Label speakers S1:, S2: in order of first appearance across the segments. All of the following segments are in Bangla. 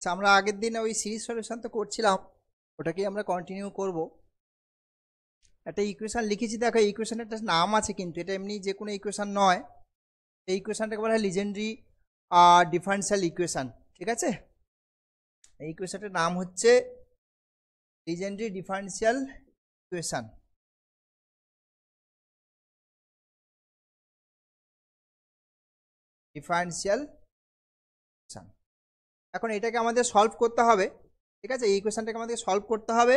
S1: আমরা আগের দিন ওই সিরিজ সলিউশন তো করছিলাম, ওটাকে আমরা কন্টিনিউ করব। একটা ইকুয়েশন লিখেছি, দেখো এই ইকুয়েশনের একটা নাম আছে, কিন্তু এটা এমনি যে কোনো ইকুয়েশন নয়। এই ইকুয়েশনটাকে বলা হয় লিজেন্ডারি ডিফারেনশিয়াল ইকুয়েশন। ঠিক আছে, এই ইকুয়েশনটার নাম হচ্ছে legendary differential equation. Differential equation. এখন এটাকে আমাদের সলভ করতে হবে। ঠিক আছে, এই ইকুয়েশনটাকে আমাদের সলভ করতে হবে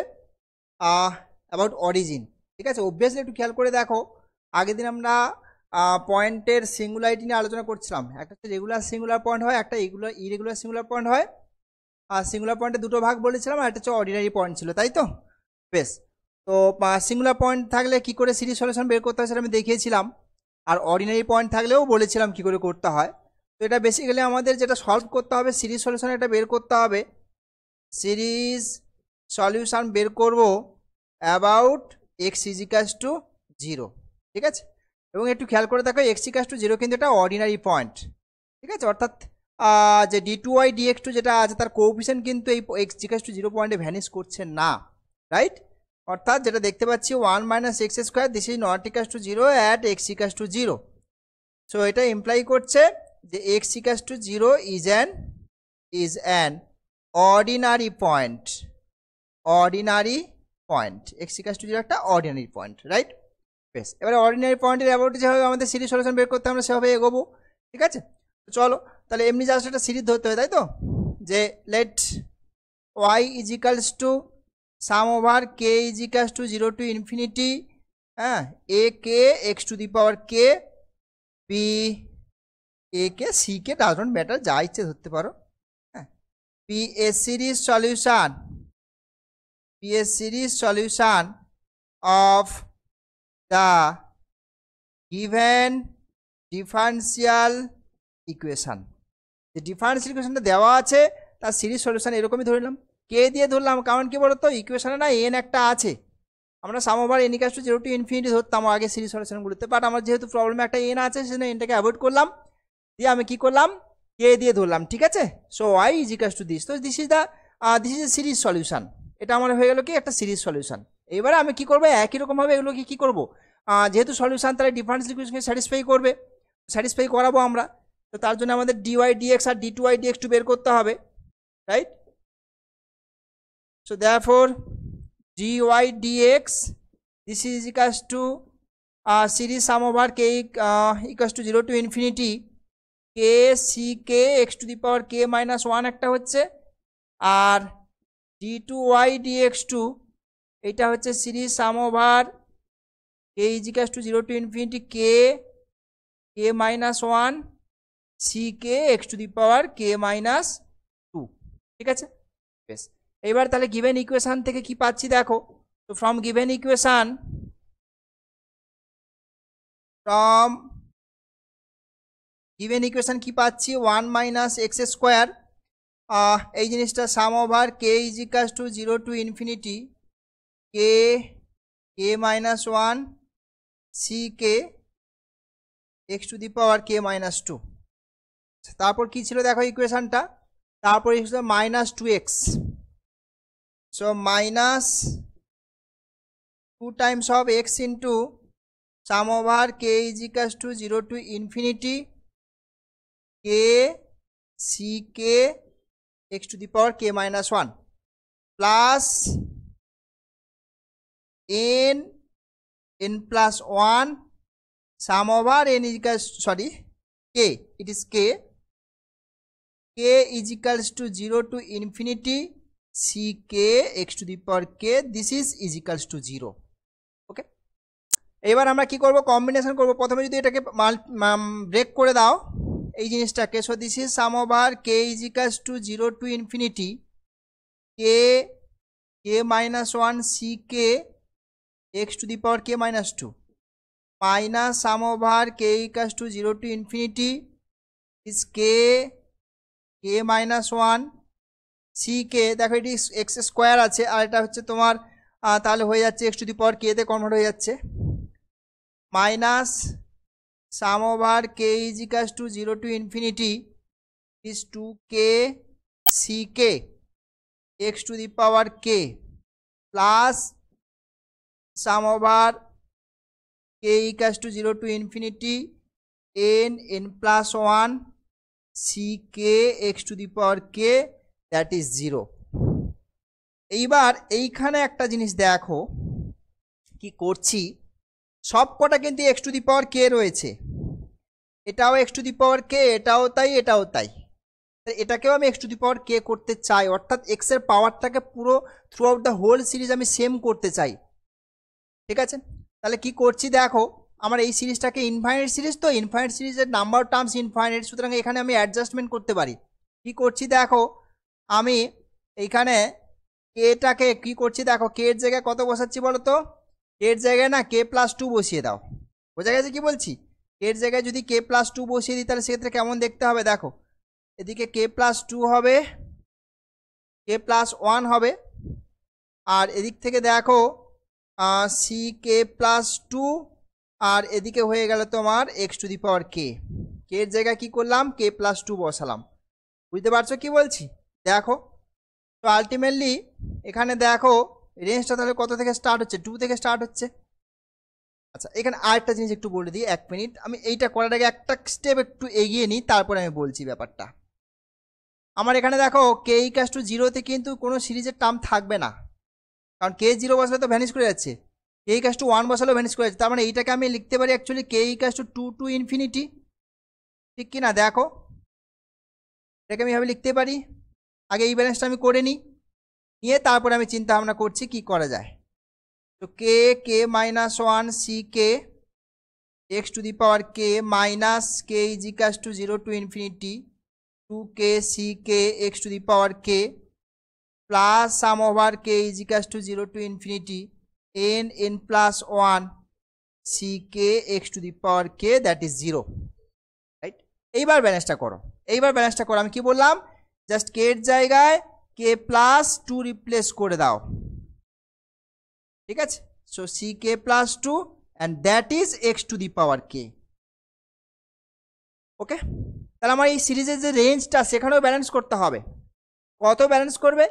S1: অ্যাবাউট অরিজিন। ঠিক আছে, অবভিয়াসলি একটু খেয়াল করে দেখো, আগের দিন আমরা পয়েন্টের সিঙ্গুলারিটি নিয়ে আলোচনা করছিলাম। একটা হচ্ছে রেগুলার সিঙ্গুলার পয়েন্ট হয়, একটা ইরেগুলার সিঙ্গুলার পয়েন্ট হয়। আর সিঙ্গুলার পয়েন্টে দুটো ভাগ বলেছিলাম, আর একটা হচ্ছে অর্ডিনারি পয়েন্ট ছিল, তাই তো? বেশ, তো সিঙ্গুলার পয়েন্ট থাকলে কি করে সিরিজ সলিউশন বের করতে হয় সেটা আমি দেখিয়েছিলাম, আর অর্ডিনারি পয়েন্ট থাকলেও বলেছিলাম কি করে করতে হয়। তো এটা বেসিক্যালি আমাদের যেটা সলভ করতে হবে, সিরিজ সলিউশন এটা বের করতে হবে। সিরিজ সলিউশন বের করব অ্যাবাউট এক্স ইজিকাস টু 0। ঠিক আছে, এবং একটু খেয়াল করে দেখো এক্স ইকাস টু 0 কিন্তু এটা অর্ডিনারি পয়েন্ট। ঠিক আছে, অর্থাৎ যে d2y dx2 যেটা আছে তার কোএফিসিয়েন্ট কিন্তু এই এক্স ইকাস টু 0 পয়েন্টে ভ্যানিশ করছে না, রাইট? অর্থাৎ যেটা দেখতে পাচ্ছি 1 minus x square, this is not ইকাস to 0 at x ইকাস to 0। So এটা ইমপ্লাই করছে যে x ইকাস to 0 is an ordinary point. Ordinary point, x ইকাস to 0 একটা অর্ডিনারি পয়েন্ট, রাইট? বেশ, এবারে অর্ডিনারি পয়েন্টের অ্যাবাউট যেভাবে আমাদের সিরিজ সলিউশন বের করতে আমরা সেভাবে এগোবো। ঠিক আছে, চলো তাহলে এমনি জাস্ট একটা সিরিজ ধরতে হয়, তাই তো? যে let y is equals to sum over K is equals to 0 to infinity, হ্যাঁ, A K x to the power K, P A K C K, doesn't matter, যা ইচ্ছে ধরতে পারো। হ্যাঁ, P A series solution, P A series solution of the given differential equation। যে ডিফারেন্সিয়াল ইকুয়েশনটা দেওয়া আছে তার সিরিজ সলিউশন এরকমই ধরলাম, কে দিয়ে ধরলাম, কারণ কি বলতো ইকুয়েশনে না এন একটা আছে, আমরা sum over N equals to 0 to infinity ধরতাম আগে সিরিজ সলিউশনগুলোতে, বাট আমার যেহেতু প্রবলেমে একটা এন আছে সেজন্য এনটাকে অ্যাভয়েড করলাম, দিয়ে আমি কি করলাম, কে দিয়ে ধরলাম। ঠিক আছে, so y is equals to this, তো this is the series solution. এটা আমার হয়ে গেল কি একটা সিরিজ সলিউশন। এবারে আমি কি করবো, একই রকমভাবে এগুলোকে কি করবো, যেহেতু সলিউশন তাহলে ডিফারেন্সিয়াল ইকুয়েশনকে স্যাটিসফাই করবে, স্যাটিসফাই করাবো আমরা। তো তার জন্য আমাদের dy dx আর d2y dx2 বের করতে হবে, right? So therefore dy dx this is equals to series sum over k equals to 0 to infinity k c k x to the power k minus 1 একটা হচ্ছে, আর d2y dx2 এটা হচ্ছে series some over k is equals to 0 to infinity k minus 1 c k x to the power k minus 2। ঠিক আছে, বেশ, এবার তাহলে গিভেন ইকুয়েশন থেকে কি পাচ্ছি দেখো, তো ফ্রম গিভেন ইকুয়েশন, কি পাচ্ছি 1 মাইনাস এক্স স্কোয়ার, এই জিনিসটা sum over K is equals to 0 to infinity K minus 1 C K x to the power K minus 2। তারপর কি ছিল দেখো ইকুয়েশনটা, তারপর ছিল minus 2x, so minus 2 times of x into sum over K is equals to 0 to infinity K C K x to the power K minus 1 plus n plus 1 sum over n is equals, sorry, k, it is k is equals to 0 to infinity c k x to the power k, this is equals to 0। ওকে, এবার আমরা কি করব, কম্বিনেশন করব। প্রথমে যদি এটাকে ব্রেক করে দাও এই জিনিসটাকে, so this is some over k is equals to 0 to infinity k minus 1 c k x to the power k minus 2 minus sum over k equals to 0 to infinity is k minus 1 c k, দেখো এটি x স্কোয়ার আছে আর এটা হচ্ছে তোমার তাহলে হয়ে যাচ্ছে x to the power k তে কনভার্ট হয়ে যাচ্ছে, minus sum over k is equals to 0 to infinity is 2k ck x to the power k plus sum over k equals to 0 to infinity n plus 1 ck x to the power k that is 0. এইবার এইখানে একটা জিনিস দেখো কি করছি, সব কটা কিন্তু x to the power k রয়েছে, এটাও x to the power k, এটাও তাই, এটাও তাই, এটাকেও আমি x to the power k করতে চাই, অর্থাৎ x এর পাওয়ারটাকে পুরো throughout the whole series আমি সেম করতে চাই। ঠিক আছে, তাহলে কি করছি দেখো, আমার এই সিরিজটাকে ইনফাইনাইট সিরিজ, তো ইনফাইনাইট সিরিজের নাম্বার অফ টার্মস ইনফাইনাইট, সুতরাং এখানে আমি অ্যাডজাস্টমেন্ট করতে পারি। কি করছি দেখো, আমি এইখানে কেটাকে কি করছি দেখো, কে এর জায়গায় কত বসাচ্ছি বলো তো, কে এর জায়গায় না k প্লাস 2 বসিয়ে দাও। বোঝা গেছে কি বলছি? কে এর জায়গায় যদি k প্লাস 2 বসিয়ে দিই তাহলে সেক্ষেত্রে কেমন দেখতে হবে দেখো, এদিকে k প্লাস 2 হবে, k প্লাস 1 হবে, আর এদিক থেকে দেখো ck প্লাস 2, আর এদিকে হয়ে গেল তোমার x to the power k, কে এর জায়গায় কি করলাম k প্লাস 2 বসালাম। বুঝতে পারছো কি বলছি? দেখো তো আলটিমেটলি এখানে দেখো রেঞ্জটা তাহলে কত থেকে স্টার্ট হচ্ছে, 2 থেকে স্টার্ট হচ্ছে। আচ্ছা এখানে আরেকটা জিনিস একটু বলে দিই, 1 মিনিট, আমি এইটা করার আগে একটা স্টেপ একটু এগিয়ে নিই, তারপরে আমি বলছি ব্যাপারটা। আমার এখানে দেখো কে ইকুয়াল টু 0-তে কিন্তু কোনো সিরিজের টার্ম থাকবে না, কারণ কে 0 বসালে তো ভ্যানিশ করে যাচ্ছে, কে ইকুয়াল টু 1 বসালেও ভ্যানিশ করে যাচ্ছে, তার মানে এইটাকে আমি লিখতে পারি actually K equal to 2 to infinity, ঠিক কি না? দেখো এটাকে আমি এভাবে লিখতে পারি। আগে এই ব্যালেন্সটা আমি করে নিই, নিয়ে তারপরে আমি চিন্তা ভাবনা করছি কি করা যায়। তো K minus 1 C K x to the power K minus K is equal to 0 to infinity 2k ck x to the power k plus sum over k is equal to 0 to infinity n plus 1 ck x to the power k that is 0, right? এইবার ব্যালেন্সটা করো, আমি কি বললাম, জাস্ট k এর জায়গায় k প্লাস 2 রিপ্লেস করে দাও। ঠিক আছে, so ck plus 2 and that is x to the power k। ওকে, তাহলে আমার এই সিরিজের যে রেঞ্জটা সেখানেও ব্যালেন্স করতে হবে। কত ব্যালেন্স করবে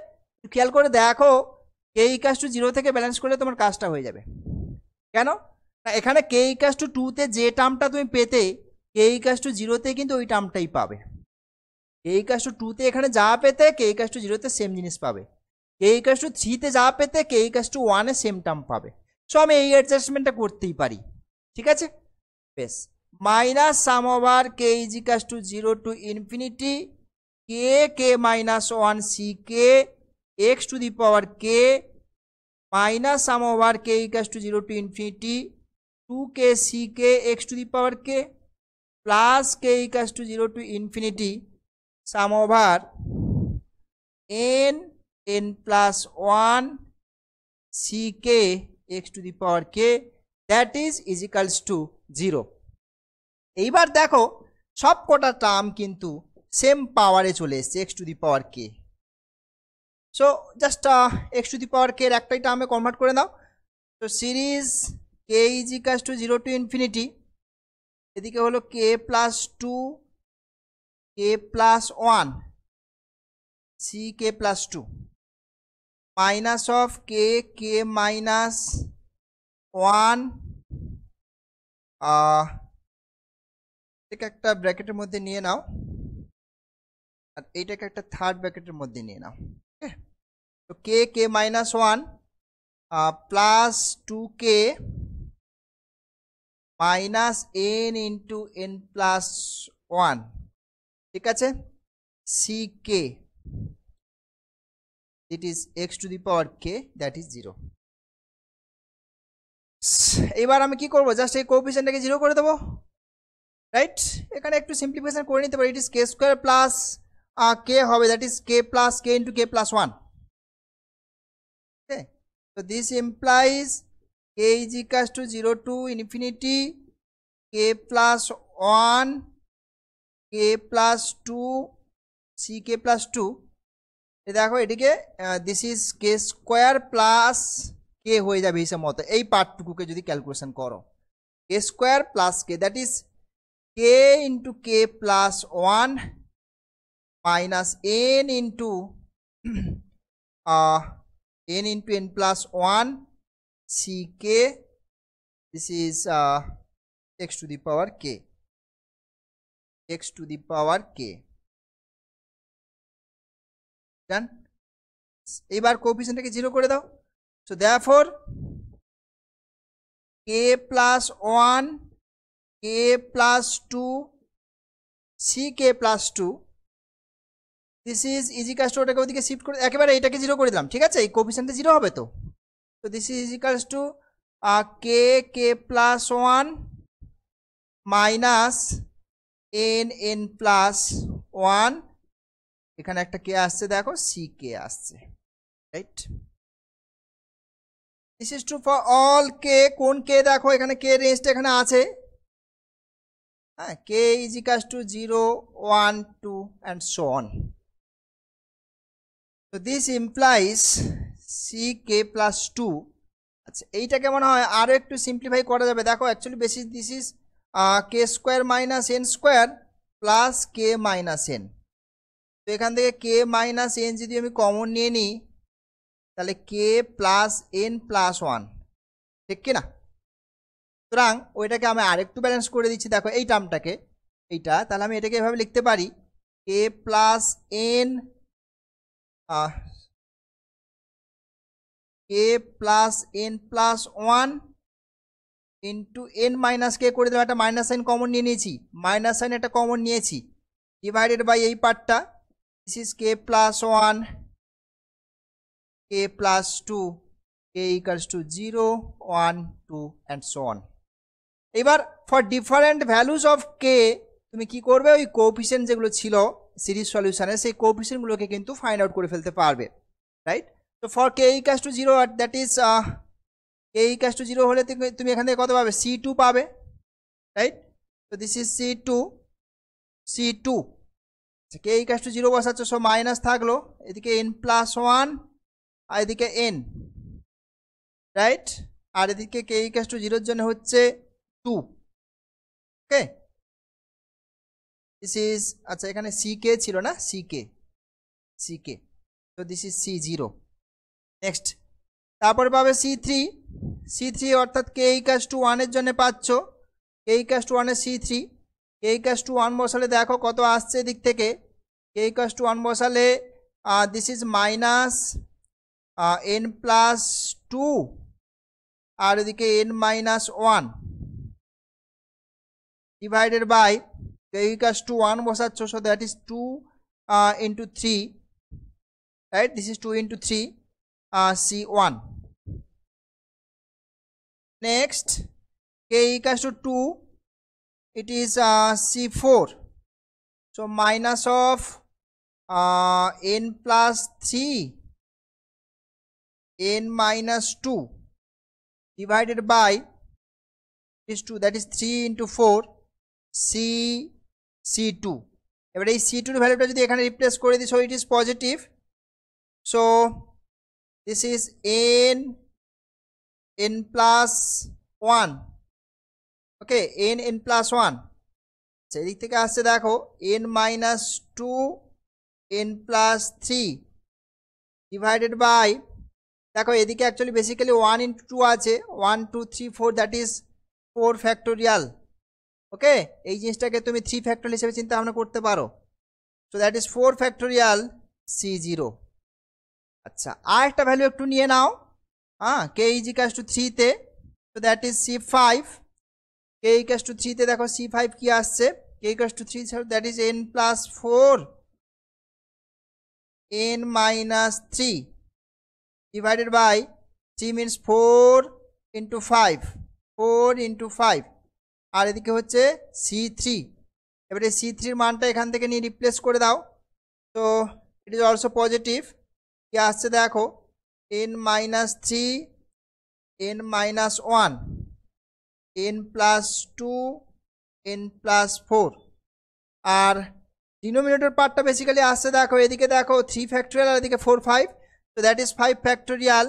S1: খেয়াল করে দেখো, কে ইকুয়াল টু 0 থেকে ব্যালেন্স করলে তোমার কাজটা হয়ে যাবে। কেন না, এখানে কে ইকুয়াল টু 2-তে যে টার্মটা তুমি পেতে, কে ইকুয়াল টু 0-তে কিন্তু ওই টার্মটাই পাবে। কে ইকুয়াল টু 2-তে এখানে যা পেতে কে ইকুয়াল টু 0-তে সেম জিনিস পাবে, কে ইকুয়াল টু 3-তে যা পেতে K equal to 1-এ same term পাবে। সো আমি এই অ্যাডজাস্টমেন্টটা করতেই পারি। ঠিক আছে, বেশ, minus sum over k is equal to 0 to infinity k minus 1 ck x to the power k minus sum over k equals to 0 to infinity 2k ck x to the power k plus k equals to 0 to infinity sum over n plus 1 ck x to the power k that is equals to 0। এইবার দেখো সব কটা টার্ম কিন্তু সেম পাওয়ারে চলে এসছে X to the power K. So just X to the power K এর একটাই টার্মে কনভার্ট করে দাও। তো series K is equal to 0 to infinity, এদিকে হলো K plus 2 K plus 1 C K plus 2 minus of K K minus 1 এটাকে একটা ব্র্যাকেটের মধ্যে নিয়ে নাও, আর এইটাকে একটা থার্ড ব্র্যাকেটের মধ্যে নিয়ে নাও। ওকে, তো K K minus 1 plus 2k minus n into n plus 1, ঠিক আছে, C K it is X to the power K that is 0। এবার আমি কি করবো, জাস্ট এই কোএফিসিয়েন্টটাকে 0 করে দেবো, রাইট? এখানে একটু সিম্পলিফিকেশন করে নিতে পারি, it is K square plus K হবে, that is K plus K into K plus 1। Okay, so this implies k is equal to 0 to infinity k plus 1 k plus 2 ck plus 2। দেখো এটিকে this is K square plus K হয়ে যাবে হিসাব মতো, এই পার্টটুকুকে যদি ক্যালকুলেশন করো, K square plus K that is K into K plus 1 minus n into n plus 1 ck. This is x to the power k, x to the power k. Done. এবার কোএফিসিয়েন্টটাকে 0 করে দাও। So therefore k plus 1 k plus 2 ck plus 2 this is equals to ওটাকে ওদিকে শিফট করে একেবারে এটাকে 0 করে দিলাম, ঠিক আছে? এই কোএফিসিয়েন্টটা 0 হবে তো। তো this is equals to k plus 1 minus n plus 1, এখানে একটা কে আসছে দেখো, ck আসছে, right? This is true for all K. কোন কে দেখো এখানে কে রেঞ্জটা এখানে আছে, হ্যাঁ, K is equals to 0 1 2 and so on. So this implies ck plus 2. আচ্ছা, এইটা কেমন হয় আরো একটু সিম্পলিফাই করা যাবে। দেখো actually basis this is K square minus N square plus K minus N. তো এখান থেকে কে মাইনাস এন যদি আমি কমন নিয়ে নিই তাহলে কে প্লাস এন প্লাস 1, ঠিক কিনা? সুতরাং ওইটাকে আমি আরেকটু ব্যালেন্স করে দিচ্ছি। দেখো এই টার্মটাকে, এইটা, তাহলে আমি এটাকে এভাবে লিখতে পারি K plus N K plus N plus 1 into N minus K করে দিলাম, একটা মাইনাস সাইন কমন নিয়ে নিয়েছি, মাইনাস সাইন একটা কমন নিয়েছি, ডিভাইডেড বাই এই পার্টটা, this is K plus 1 K plus 2 K equals to 0 1 2 and so on. এবার for different values of K তুমি কি করবে, ওই কোএফিসিয়েন্ট যেগুলো ছিল সিরিজ সলিউশনে সেই কোএফিসিয়েন্টগুলোকে কিন্তু ফাইন্ড আউট করে ফেলতে পারবে, রাইট? তো for K equals to 0 that is K equals to 0 হলে তুমি এখান থেকে কত পাবে, c2 পাবে, রাইট? তো this is c2 K equals to 0 বসাচ্ছ, সো মাইনাস থাকলো, এদিকে n প্লাস 1 আর এদিকে n, রাইট? আর এদিকে কে ইকুয়ালস টু 0 এর জন্য হচ্ছে 2, ওকে? দিস ইজ, আচ্ছা এখানে ck ছিল না, ck, তো দিস ইজ c0। নেক্সট তারপরে পাবে c3 অর্থাৎ কে ইকুয়ালস টু 1 এর জন্য পাচ্ছ, কে ইকুয়ালস টু 1 এর c3, কে ইকুয়ালস টু 1 বসালে দেখো কত আসছে এদিক থেকে, কে ইকুয়ালস টু 1 বসালে this is minus n plus 2 আর এদিকে n minus 1 divided by K equals to 1 বসাচ্ছ, so that is 2 into 3, right? This is 2 into 3 c1. Next k equals to 2, it is c4, so minus of n plus 3 n minus 2 divided by this 2, that is 3 into 4 c2. এবার এই c2 এর ভ্যালুটা যদি এখানে রিপ্লেস করে দিই, so it is positive, so this is n plus 1, okay, n plus 1, সেদিক থেকে আসছে দেখো n minus 2 n plus 3 divided by, দেখো এদিকে অ্যাকচুয়ালি বেসিক্যালি 1 into 2 আছে, 1 2 3 4, দ্যাট ইজ 4 ফ্যাক্টোরিয়াল, ওকে? এই জিনিসটাকে তুমি 3 ফ্যাক্টোরিয়াল হিসেবে চিন্তা ভাবনা করতে পারো, so that is 4 factorial c0। আচ্ছা আর একটা ভ্যালু একটু নিয়ে নাও, হ্যাঁ, কে ইজ ইকুয়ালস টু 3 তে, so that is c5, K equals to 3 তে দেখো c5 কি আসছে, K equals to 3, that is n plus 4 n minus 3 divided by 3 means 4 into 5, 4 into 5 আর এদিকে হচ্ছে c3। এবারে c3 এর মানটা এখান থেকে নিয়ে রিপ্লেস করে দাও, তো ইট ইজ অলসো পজিটিভ, কি আসছে দেখো n minus 3 n minus 1 n plus 2 n plus 4 আর ডিনোমিনেটর পার্টটা বেসিক্যালি আসছে দেখো এদিকে দেখো 3 ফ্যাক্টোরিয়াল আর এদিকে 4 5, so that is 5 ফ্যাক্টোরিয়াল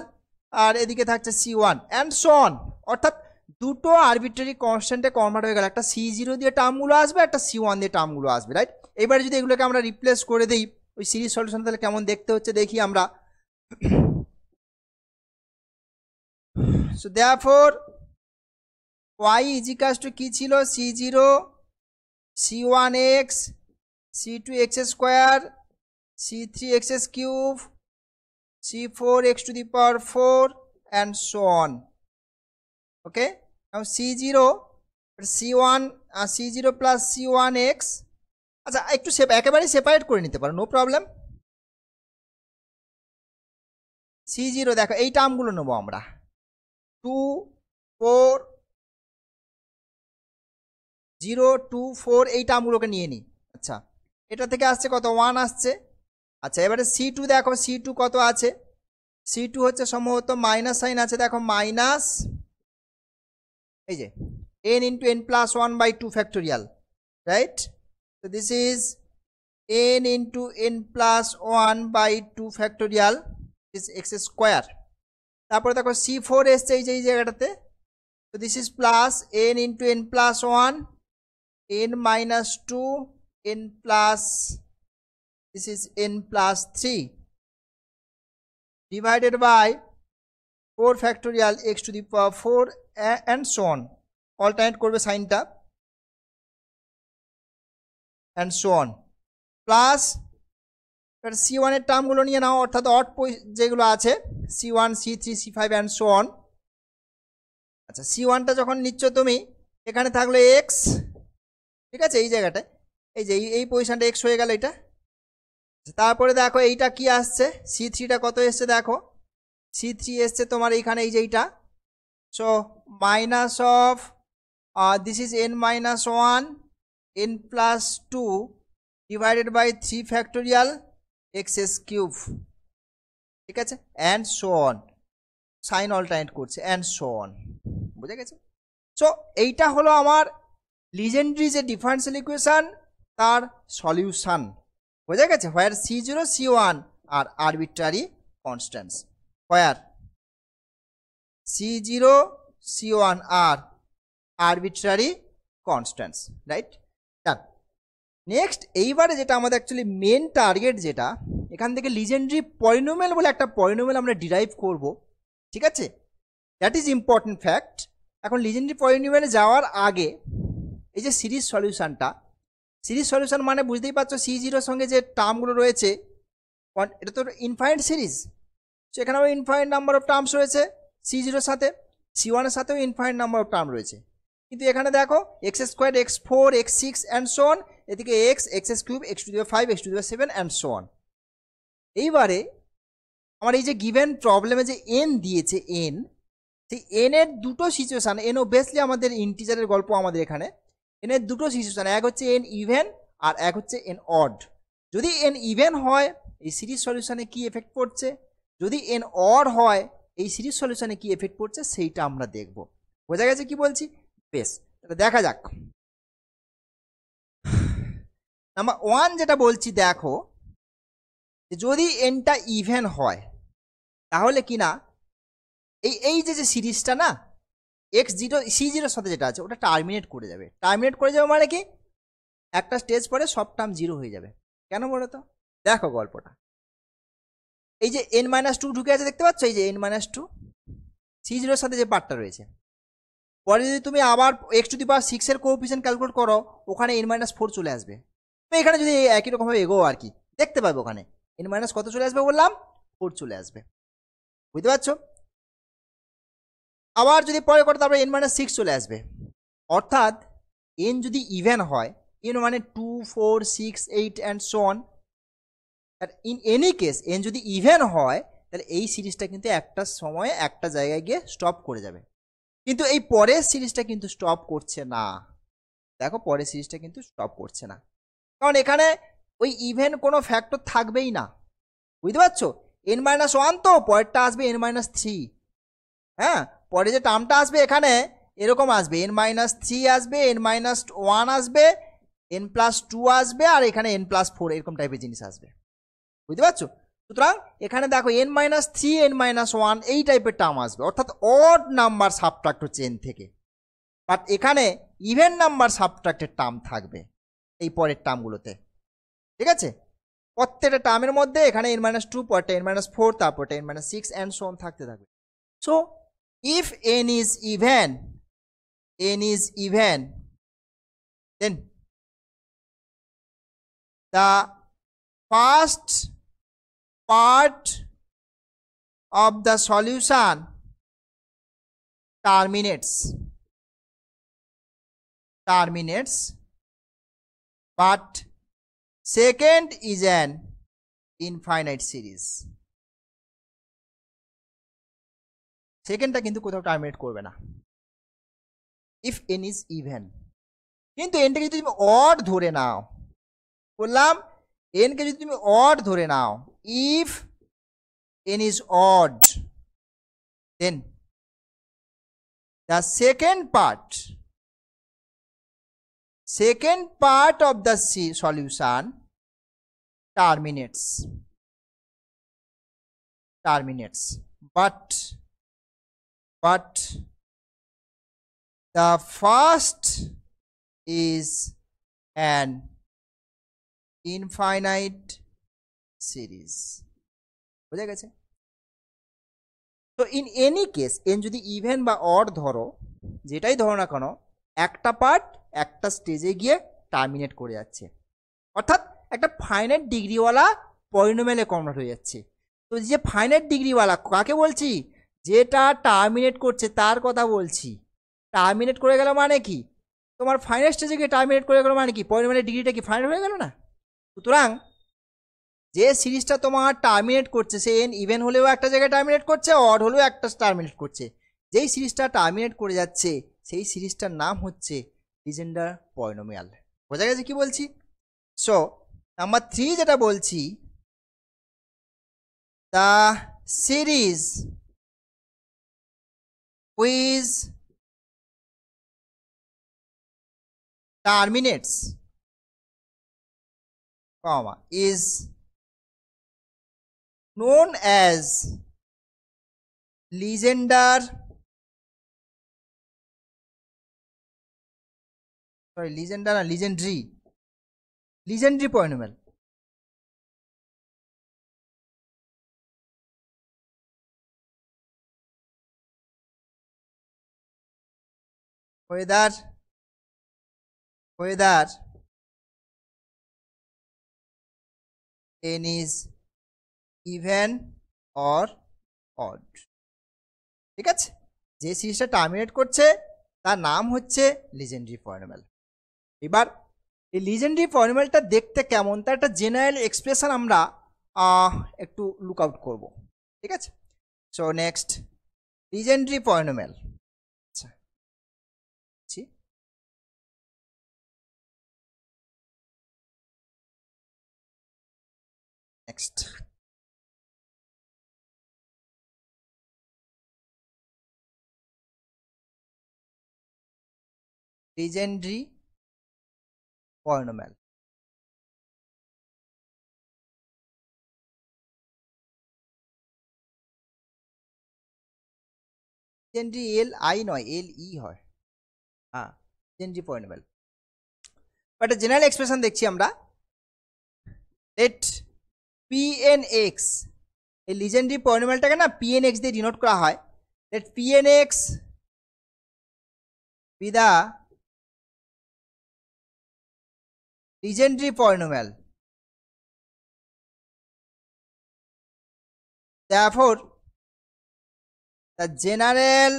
S1: আর এদিকে থাকছে c1 and so on, অর্থাৎ দুটো আরবিট্রারি কনস্ট্যান্টে কনভার্ট হয়ে গেল, একটা c0 দিয়ে টার্মগুলো আসবে, একটা c1 দিয়ে টার্মগুলো আসবে, রাইট? এবারে যদি এগুলোকে আমরা রিপ্লেস করে দিই ওই সিরিজ সলিউশন তাহলে কেমন দেখতে হচ্ছে দেখি আমরা। So therefore y is equals two কি ছিল c0 c1x c2x square c3x cube c4x two the power 4 and so on. Okay, now c0 c1 c0 plus c1x আচ্ছা একটু একেবারে সেপারেট করে নিতে পারো, নো প্রবলেম। c0 দেখো এই টার্মগুলো নেবো আমরা 2 4 0 2 4 এই টার্মগুলোকে নিয়ে নিই। আচ্ছা এটা থেকে আসছে কত 1 আসছে। আচ্ছা এবারে c2 দেখো c2 কত আছে, c2 হচ্ছে সম্ভবত মাইনাস সাইন আছে, দেখো মাইনাস এই যে n into n plus 1 by 2 factorial, right? So this is n into n plus 1 by 2 factorial is x square. তারপরে দেখো c4 এসছে এই যে এই জায়গাটাতে, so this is plus n into n plus 1 n minus 2 n plus this is n plus 3 divided by 4 factorial x to the power 4 and so on. Alternate করবে সাইনটা and so on plus c1 এর টার্মগুলো নিয়ে নাও, অর্থাৎ অড যেগুলো আছে c1 c3 c5 and so on. আচ্ছা c1টা যখন নিচ্ছ তুমি এখানে থাকলো x, ঠিক আছে এই জায়গাটায় এই যে এই পজিশনটা x হয়ে গেল এটা। তারপরে দেখো এইটা কি আসছে c3টা কত এসছে দেখো c3 এসছে তোমার এইখানে এই যে এইটা, so minus of this is n minus 1 n plus 2 divided by 3 factorial x cube, ঠিক আছে and so on, sign alternate করছে and so on, বুঝে গেছে। সো এইটা হলো আমার লিজেন্ড্রি যে ডিফারেন্সিয়াল ইকুয়েশন তার সলিউশন, বোঝা গেছে। হোয়ার c0 c1 আর আরবিট্রারি কনস্ট্যান্টস, হোয়ার c0 c1 আর আরবিট্রারি কনস্ট্যান্টস, রাইট। নেক্সট এইবারে যেটা আমাদের অ্যাকচুয়ালি মেন টার্গেট, যেটা এখান থেকে লিজেন্ড্রি পলিনোমিয়াল বলে একটা পলিনোমিয়াল আমরা ডিরাইভ করব, ঠিক আছে, দ্যাট ইজ ইম্পর্টেন্ট ফ্যাক্ট। এখন লিজেন্ড্রি পলিনোমিয়ালে যাওয়ার আগে এই যে সিরিজ সলিউশনটা, সিরিজ সলিউশন মানে বুঝতেই পারছো c0 সঙ্গে যে টার্মগুলো রয়েছে এটা তো ইনফাইনাইট সিরিজ, সো এখানে আবার ইনফাইনাইট নাম্বার অফ টার্মস রয়েছে c0 এর সাথে, c1 এর সাথেও ইনফাইনাইট নাম্বার অফ টার্ম রয়েছে, কিন্তু এখানে দেখো x square x4 x6 and so on, এদিকে x cube x to the power 5 x to the power 7 and so on. এইবারে আমার এই যে গিভেন প্রবলেমে যে n দিয়েছে n, সেই n এর দুটো সিচুয়েশান, n অবভিয়াসলি আমাদের ইন্টিজারের গল্প আমাদের এখানে, n এর দুটো সিচুয়েশান, এক হচ্ছে n ইভেন আর এক হচ্ছে n অড। যদি n ইভেন হয় এই সিরিজ সলিউশনে কি এফেক্ট পড়ছে, যদি n অড হয় এই সিরিজ সলিউশনে কি এফেক্ট পড়ছে সেইটা আমরা দেখব, বোঝা গেছে কি বলছি। বেশ এটা দেখা যাক। নাম্বার 1 যেটা বলছি দেখো, যদি nটা ইভেন হয় তাহলে কি না এই যে সিরিজটা না x0 c0 সাথে যেটা আছে ওটা টার্মিনেট করে যাবে। টার্মিনেট করে যাবে মানে কি একটা স্টেজ পরে সব টার্ম 0 হয়ে যাবে। কেন বলো তো, দেখো গল্পটা, এই যে n-2 ঢুকে আছে দেখতে পাচ্ছ, এই যে n-2 c0 এর সাথে যে পার্টটা রয়েছে, পরে যদি তুমি আবার x টু দি পাওয়ার 6 এর কোএফিসিয়েন্ট ক্যালকুলেট করো ওখানে n-4 চলে আসবে। তো এখানে যদি একই রকমভাবে এগো আর কি দেখতে পাবে, ওখানে n- কত চলে আসবে বললাম 4 চলে আসবে, বুঝতে পারছো। আবার যদি পরে করো তারপরে n-6 চলে আসবে, অর্থাৎ n যদি ইভেন হয় n মানে 2 4 6 8 and so on, in any case n যদি ইভেন হয় তাহলে এই সিরিজটা কিন্তু একটা সময়ে একটা জায়গায় গিয়ে স্টপ করে যাবে, কিন্তু এই পরের সিরিজটা কিন্তু স্টপ করছে না। দেখো পরের সিরিজটা কিন্তু স্টপ করছে না, কারণ এখানে ওই ইভেন কোনো ফ্যাক্টর থাকবেই না, বুঝতে পারছো। n-1 তো পরেরটা আসবে n-3, হ্যাঁ পরে যে টার্মটা আসবে এখানে এরকম আসবে n-3 আসবে, n-1 আসবে, n+2 আসবে, আর এখানে n+4 এরকম টাইপের জিনিস আসবে, বুঝতে পারছো। সুতরাং এখানে দেখো n-3 n-1 এই টাইপের টার্ম আসবে, অর্থাৎ অড নাম্বার সাবট্রাক্ট হচ্ছে n থেকে, বাট এখানে ইভেন নাম্বার সাবট্রাক্টের টার্ম থাকবে এই পরের টার্মগুলোতে, ঠিক আছে, প্রত্যেকটা টার্মের মধ্যে এখানে n-2, পরটা n-4, তারপরটা n-6 অ্যান্ড সো অন থাকতে থাকবে। So if n is even, then the first part of the solution terminates, but second is an infinite series. সেকেন্ডটা কিন্তু কোথাও টার্মিনেট করবে না ইফ n is even। কিন্তু nটাকে যদি তুমি অড ধরে নাও, বললাম n কে যদি তুমি অড ধরে নাও, if n is odd, then the second part of the solution terminates, but the first is an infinite series। বুঝা গেছে? তো ইন এনি কেস n যদি ইভেন বা অড ধরো, যেটাই ধরো না কেন, একটা পার্ট একটা স্টেজে গিয়ে টার্মিনেট করে যাচ্ছে, অর্থাৎ একটা ফাইনাইট ডিগ্রিওয়ালা পলিনোমিয়ালে কনভার্ট হয়ে যাচ্ছে। তো যে ফাইনাইট ডিগ্রিওয়ালা কাকে বলছি? যেটা টার্মিনেট করছে তার কথা বলছি। টার্মিনেট করে গেল মানে কি? তোমার ফাইনাইট স্টেজে গিয়ে টার্মিনেট করে গেল মানে কি? পলিনোমিয়ালের ডিগ্রিটা কি ফাইনাইট হয়ে গেল না? সুতরাং যে সিরিজটা তোমার টার্মিনেট করছে সে n ইভেন হলেও একটা জায়গায় টার্মিনেট করছে, অড হলেও একটা টার্মিনেট করছে। যেই সিরিজটা টার্মিনেট করে যাচ্ছে সেই সিরিজটার নাম হচ্ছে লিজেন্ডার পলিনোমিয়াল। বোঝা গেছে কি বলছি? সো নাম্বার 3 যেটা বলছি, the series which terminates, is known as legendary polynomial। whether n is even or odd। ঠিক আছে, যে সিরিজটা টার্মিনেট করছে তার নাম হচ্ছে লিজেন্ডারি পলিনোমিয়াল। এবার এই লিজেন্ডারি পলিনোমিয়ালটা দেখতে কেমন তার একটা জেনারেল এক্সপ্রেশন আমরা একটু লুক আউট করব। ঠিক আছে, সো নেক্সট লিজেন্ডারি পলিনোমিয়াল। আচ্ছা, next legendary polynomial। legendary L-I নয়, L-E হয়। হ্যাঁ, legendary polynomial। But general expression দেখছি আমরা, let pnx, এই লিজেন্ডারি পলিনোমিয়ালটাকে না pnx দিয়ে ডিনোট করা হয়। let pnx be the legendary polynomial, therefore the general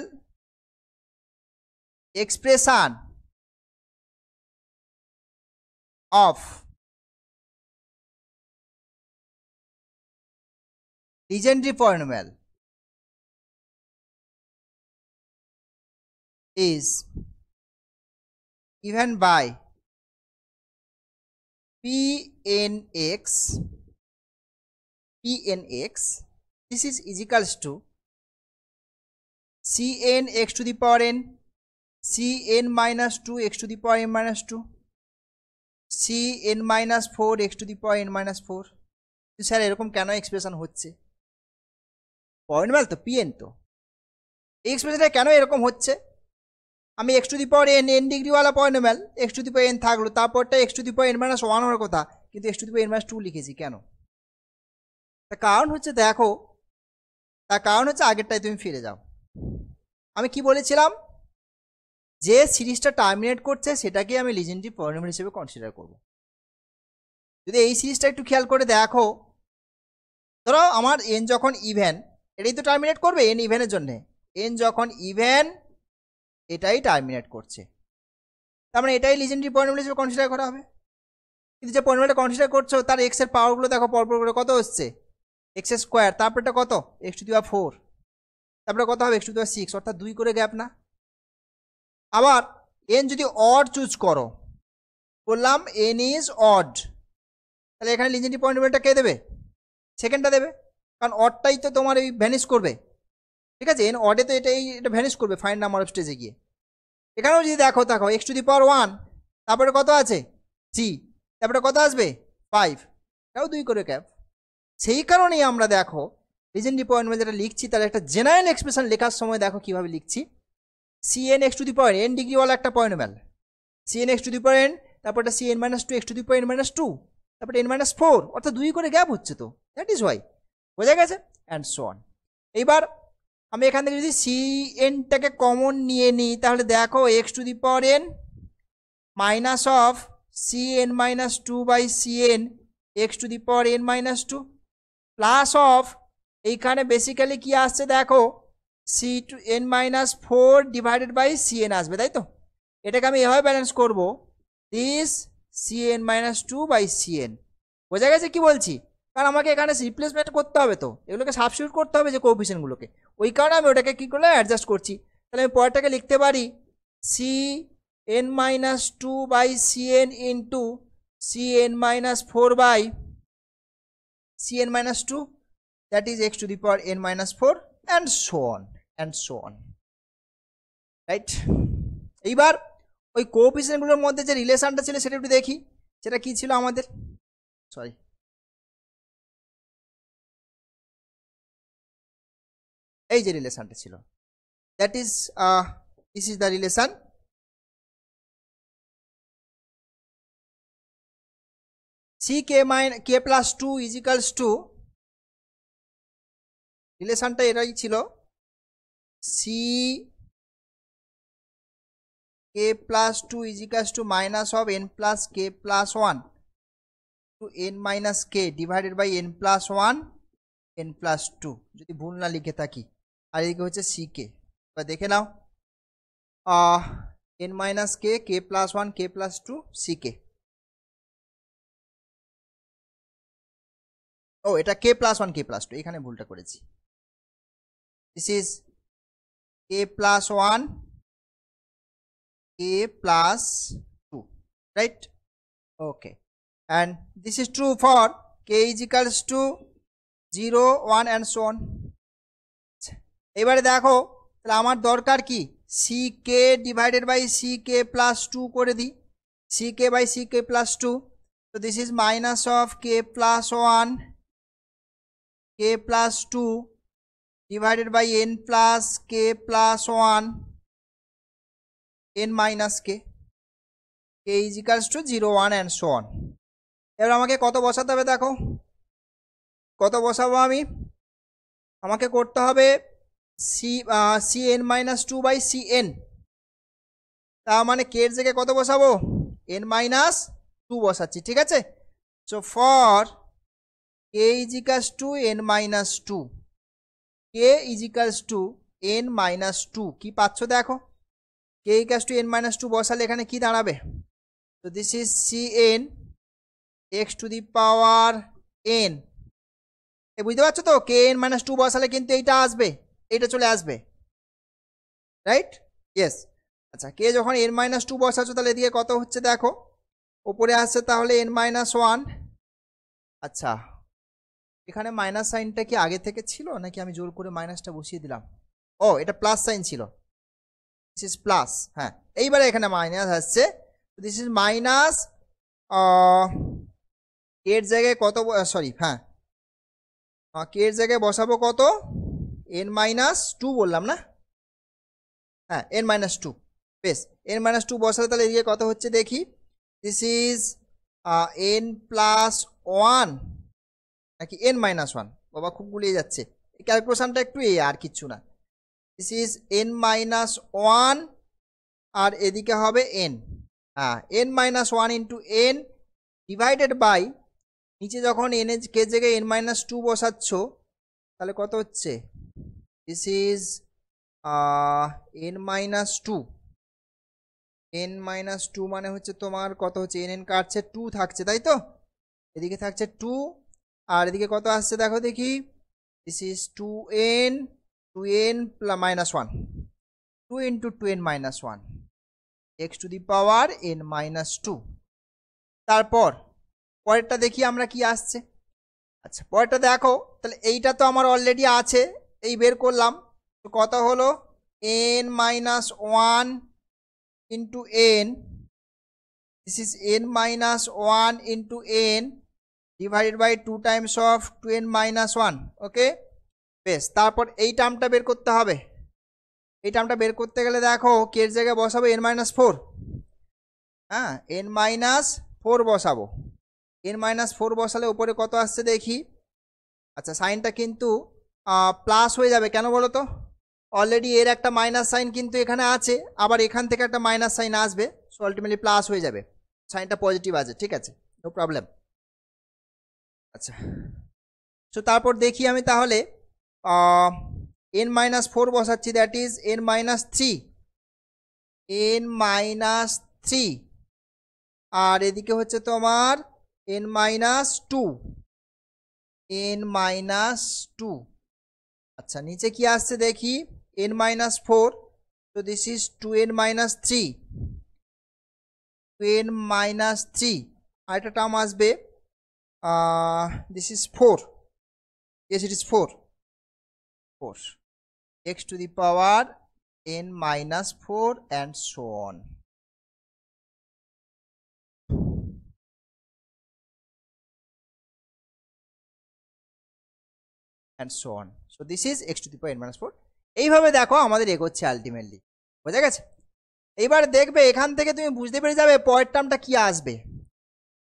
S1: expression of legendary polynomial is given by pnx, this is equals to cn x to the power n, cn minus 2 x to the power n minus 2, cn minus 4 x to the power n minus 4। Sir এরকম কেন এক্সপ্রেশন হচ্ছে? পলিনোমিয়াল তো pn, তো এই এক্সপ্রেশনটা কেন এরকম হচ্ছে? আমি x to the power n ডিগ্রিওয়ালা polynomial, x to the power n থাকলো, তারপরটা x to the power n minus 1 হওয়ার কথা, কিন্তু x to the power n minus 2 লিখেছি কেন? তার কারণ হচ্ছে দেখো, তার কারণ হচ্ছে আগেরটাই তুমি ফিরে যাও। আমি কি বলেছিলাম, যে সিরিজটা টার্মিনেট করছে সেটাকে আমি লিজেন্ডারি পলিনোমিয়াল হিসেবে কনসিডার করব। যদি এই সিরিজটা একটু খেয়াল করে দেখো, ধরো আমার n যখন ইভেন, এটাই তো টার্মিনেট করবে, n ইভেনের জন্য n যখন ইভেন এটাই টার্মিনেট করছে, তার মানে এটাই লিজেন্ডারি পলিনোমিয়াল হিসেবে কনসিডার করা হবে। কিন্তু যে পলিনোমিয়ালটা কনসিডার করছো তার x এর পাওয়ারগুলো দেখো পরপর করে কত হচ্ছে, x স্কোয়ার, তারপরটা কত x টু দি পাওয়ার 4, তারপরে কত হবে x টু দি পাওয়ার 6, অর্থাৎ 2 করে গ্যাপ না। আবার n যদি অড চুজ করো, বললাম n ইজ অড, তাহলে এখানে লিজেন্ডারি পলিনোমিয়ালটা কে দেবে, সেকেন্ডটা দেবে, কারণ অডটাই তো তোমার এই ভ্যানিশ করবে, ঠিক আছে, n অডে তো এটা ভ্যানিশ করবে ফাইন নাম্বার অফ স্টেজে গিয়ে। এখানেও যদি দেখো x টু দি পাওয়ার 1, তারপরে কত আছে 3, তারপরে কত আসবে 5, তাও 2 করে গ্যাপ। সেই কারণেই আমরা দেখো লিজেন্ডারি পলিনোমিয়াল যেটা লিখছি তার একটা জেনারেল এক্সপ্রেশন লেখার সময় দেখো কিভাবে লিখছি, cn x to the power n ডিগ্রিওয়ালা একটা polynomial, cn x to the power n, তারপরটা cn minus 2 x to the power n minus 2, তারপরে n মাইনাস 4, অর্থাৎ 2 করে গ্যাপ হচ্ছে, তো দ্যাট ইজ ওয়াই, বোঝা গেছে, অ্যান্ড সো অন। এইবার আমি এখান থেকে যদি cnটাকে কমন নিয়ে নিই, তাহলে দেখো x to the power n minus of cn minus 2 by cn x to the power n minus 2 plus of, এইখানে বেসিক্যালি কি আসছে দেখো c to n minus 4 divided by cn আসবে, তাই তো। এটাকে আমি এভাবে ব্যালেন্স করব, this cn minus 2 by cn, বোঝা গেছে কি বলছি, কারণ আমাকে এখানে রিপ্লেসমেন্ট করতে হবে, তো এগুলোকে সাবস্টিটিউট করতে হবে যে কোএফিসিয়েন্টগুলোকে, ওই কারণে আমি ওটাকে কি করলে অ্যাডজাস্ট করছি। তাহলে আমি পরেরটাকে লিখতে পারি cn minus 2 by cn into cn minus 4 by cn minus 2, that is x to the power n minus 4, and so on, and so on, right. এইবার ওই কোএফিসিয়েন্টগুলোর মধ্যে যে রিলেশনটা ছিল সেটা একটু দেখি, সেটা কি ছিল আমাদের, সরি, এই যে রিলেশনটা ছিল, that is this is the relation, k plus 2 is equals to, রিলেশনটা এটাই ছিল, k plus 2 is equals to minus of n plus k plus 1 to n minus k divided by n plus 1 n plus 2, যদি ভুল না লিখে থাকি, আর এদিকে হচ্ছে ck। এবার দেখে নাও, n minus k, k plus 1, k plus 2, ck, ও এটা k প্লাস 1 k প্লাস 2, এখানে ভুলটা করেছি, this is k plus 1 k plus 2, right, okay, and this is true for k is equals to 0 1 and so on। এবারে দেখো তাহলে আমার দরকার কি, ck divided by ck plus 2 করে দিই, ck by ck plus 2, so this is minus of k plus 1 k plus 2 divided by n plus k plus 1 n minus k, k is equals to 0 1 and so on। এবার আমাকে কত বসাতে হবে, দেখো কত বসাবো আমি, আমাকে করতে হবে cn মাইনাস 2 বাই cn, তার মানে k এর জায়গায় কত বসাবো, n মাইনাস 2 বসাচ্ছি, ঠিক আছে। So for k is equals to n minus 2, k is equals to n minus 2, কি পাচ্ছ দেখো, k equals to n minus 2 বসালে এখানে কি দাঁড়াবে, তো this is cn x to the power n, বুঝতে পারছো তো, k n minus 2 বসালে কিন্তু এইটা আসবে, এইটা চলে আসবে, রাইট, ইয়েস। আচ্ছা, k যখন n minus 2 বসাচ্ছ তাহলে এদিকে কত হচ্ছে দেখো, ওপরে আসছে তাহলে n minus 1, আচ্ছা এখানে মাইনাস সাইনটা কি আগে থেকে ছিল নাকি আমি জোর করে মাইনাসটা বসিয়ে দিলাম, ও এটা প্লাস সাইন ছিল, দিস ইজ প্লাস, হ্যাঁ এইবারে এখানে মাইনাস আসছে, দিস ইজ মাইনাস, এর জায়গায় কত, সরি হ্যাঁ কে এর জায়গায় বসাবো কত, n মাইনাস 2 বললাম না, হ্যাঁ n মাইনাস 2, বেশ n মাইনাস 2 বসালে তাহলে এদিকে কত হচ্ছে দেখি, this is N plus one নাকি এন মাইনাস ওয়ান, বাবা খুব গুলিয়ে যাচ্ছে এই ক্যালকুলেশনটা একটু আর কিচ্ছু না। This is N minus one আর এদিকে হবে N, N minus one into N divided by নিচে যখন এন কে জায়গায় এন মাইনাস টু বসাচ্ছ তাহলে কত হচ্ছে, this is N minus two, N minus two মানে হচ্ছে তোমার কত হচ্ছে, এন কাটছে টু থাকছে তাই তো, এদিকে থাকছে টু আর এদিকে কত আসছে দেখো দেখি, this is two N minus one, two into two N minus one x to the power n minus two. তারপর পরেরটা দেখি আমরা কি আসছে। আচ্ছা পরেরটা দেখো, তাহলে এইটা তো আমার অলরেডি আছে, এই বের করলাম, তো কত হলো N minus one into N, this is N minus one into N divided by two times of two N minus one. Okay বেশ, তারপর এই টার্মটা বের করতে হবে। এই টার্মটা বের করতে গেলে দেখো কের জায়গায় বসাবো এন মাইনাস ফোর, হ্যাঁ এন মাইনাস ফোর বসাবো, এন মাইনাস ফোর বসালে উপরে কত আসছে দেখি। আচ্ছা সাইনটা কিন্তু প্লাস হয়ে যাবে, কেন বলো তো, অলরেডি এর একটা মাইনাস সাইন কিন্তু এখানে আছে, আবার এখান থেকে একটা মাইনাস সাইন আসবে, সো আলটিমেটলি প্লাস হয়ে যাবে, সাইনটা পজিটিভ আছে, ঠিক আছে নো প্রবলেম। আচ্ছা সো তারপর দেখি আমি তাহলে এন মাইনাস ফোর বসাচ্ছি, that is N minus three, N minus three আর এদিকে হচ্ছে তোমার N minus two, N minus two. আচ্ছা নিচে কি আসছে দেখি, এন মাইনাস ফোর, তো this is two N minus three, two N minus three আর একটা টার্ম আসবে, this is four, yes it is 4 x to the power n minus 4 and so on. And so on. So this is x to the power n minus 4. এইভাবে দেখো আমাদের এগোচ্ছে আলটিমেটলি, বোঝা গেছে। এইবার দেখবে এখান থেকে তুমি বুঝতে পেরে যাবে পরের টার্মটা কি আসবে,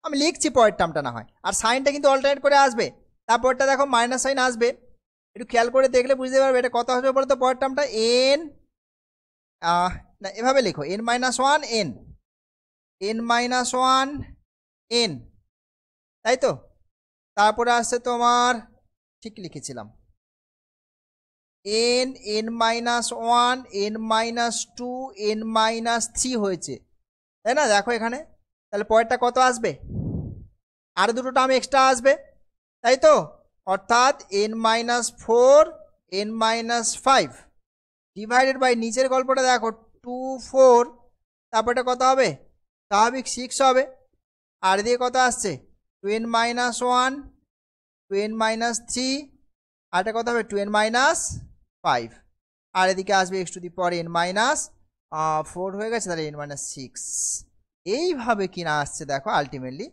S1: আমি লিখছি পরের টার্মটা না হয়, আর সাইনটা কিন্তু অল্টারনেট করে আসবে, তারপরটা দেখো মাইনাস সাইন আসবে, একটু খেয়াল করে দেখলে বুঝতে পারবে এটা কত আসবে বলো তো, পরের টার্মটা এন না এভাবে লেখো n minus one n, N minus one n, তাই তো, তারপরে আসছে তোমার ঠিক লিখেছিলাম n, N minus one, n minus two, N minus three হয়েছে, তাই না দেখো এখানে, তাহলে পরেরটা কত আসবে, আর দুটো টার্ম এক্সট্রা আসবে তাই তো, অর্থাৎ n minus four, n minus five divided by নিচের গল্পটা দেখো টু ফোর, তারপরটা কত হবে স্বাভাবিক সিক্স হবে, আর দিয়ে কত আসছে two N minus one, two N minus three, আরটা কত হবে টু এন মাইনাস ফাইভ, আর এদিকে আসবে x to the power n minus four হয়ে গেছে, তাহলে এন মাইনাস সিক্স। এইভাবে কিনা আসছে দেখো আলটিমেটলি,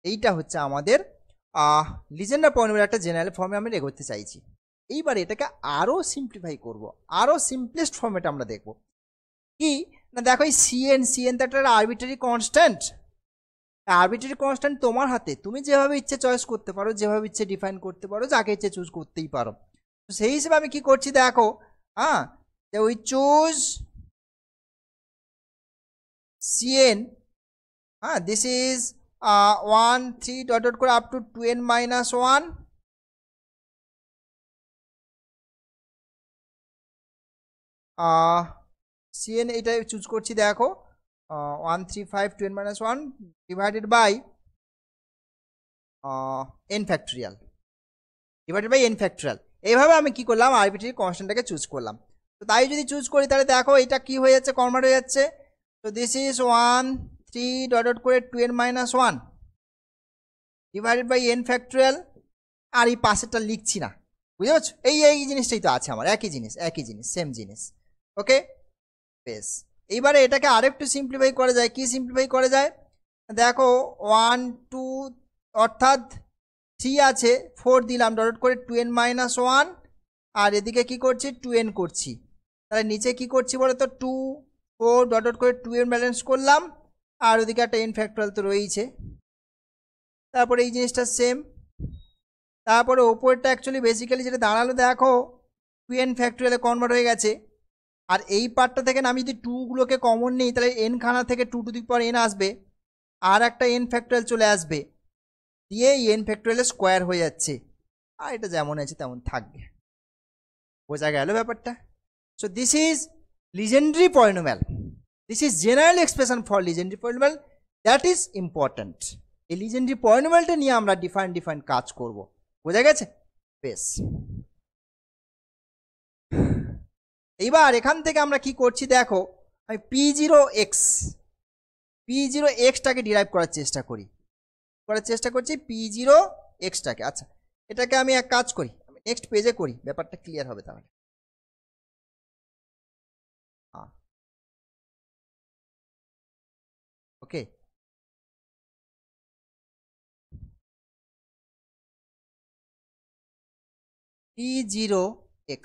S1: এইটা হচ্ছে আমাদের লিজেন্ডার পলিনোমিয়াল একটা জেনারেল ফর্মে আমি এগোতে চাইছি। এইবার এটাকে আরও সিম্পলিফাই করব, আরও সিম্পলেস্ট ফর্মেটে আমরা দেখব কি না, দেখো এই সিএন, সিএন তো একটা আরবিট্রারি কনস্ট্যান্ট, আরবিট্রারি কনস্ট্যান্ট তোমার হাতে, তুমি যেভাবে ইচ্ছে চয়েস করতে পারো, যেভাবে ইচ্ছে ডিফাইন করতে পারো, যাকে ইচ্ছে চুজ করতেই পারো। তো সেই হিসেবে আমি কি করছি দেখো, যে we choose C N, this is 1 3 dot dot করে up to 2n minus 1, C N এটা চুজ করছি দেখো 1 3 5 2n minus 1 divided by n factorial, divided by n factorial. এইভাবে আমি কি করলাম আরবিট্রারি কনস্ট্যান্টটাকে চুজ করলাম। তো তাই যদি চুজ করি তাহলে দেখো এটা কি হয়ে যাচ্ছে, কনভার্ট হয়ে যাচ্ছে। তো দিস ইজ 1 3 ডট ডট করে 2n minus 1 divided by n factorial, আর এই পাশেরটা লিখছি না, বুঝতে পারছো, এই জিনিসটাই তো আছে আমার, একই জিনিস সেম জিনিস। ওকে বেশ, এইবারে এটাকে আরেকটু সিম্পলিফাই করা যায়, কি সিম্পলিফাই করা যায় দেখো 1 2 অর্থাৎ 3 আছে 4 দিলাম ডট করে 2n মাইনাস 1, আর এদিকে কি করছি 2n করছি, তাহলে নিচে কি করছি বলো তো 2 4 ডট ডট করে 2n ব্যালেন্স করলাম, আর ওদিকে একটা n ফ্যাক্টোরিয়াল তো রয়েছে, তারপরে এই জিনিসটা সেম, তারপরে ওপরটা অ্যাকচুয়ালি বেসিক্যালি যেটা দাঁড়ালো দেখো 2n ফ্যাক্টোরিয়ালে কনভার্ট হয়ে গেছে। আর এই পার্টটা থেকে আমি যদি 2গুলোকে কমন নিই তাহলে n খানা থেকে 2 টু দি পাওয়ার n আসবে, আর একটা n ফ্যাক্টোরিয়াল চলে আসবে, দিয়ে এই n ফ্যাক্টোরিয়ালের স্কোয়ার হয়ে যাচ্ছে, আর এটা যেমন আছে তেমন থাকবে। বোঝা গেল ব্যাপারটা? So this is legendary polynomial, this is general expression for legendary polynomial, that is important. এই লিজেন্ডারি পলিনোমিয়ালটা নিয়ে আমরা ডিফারেন্ট কাজ করব। বোঝা গেছে? বেশ, এইবার এখান থেকে আমরা কি করছি দেখো, আমি p0xটাকে ডিরাইভ করার চেষ্টা করছি p0xটাকে। আচ্ছা, এটাকে আমি এক কাজ করি, আমি নেক্সট পেজে করি, ব্যাপারটা ক্লিয়ার হবে তাহলে। ওকে, p0x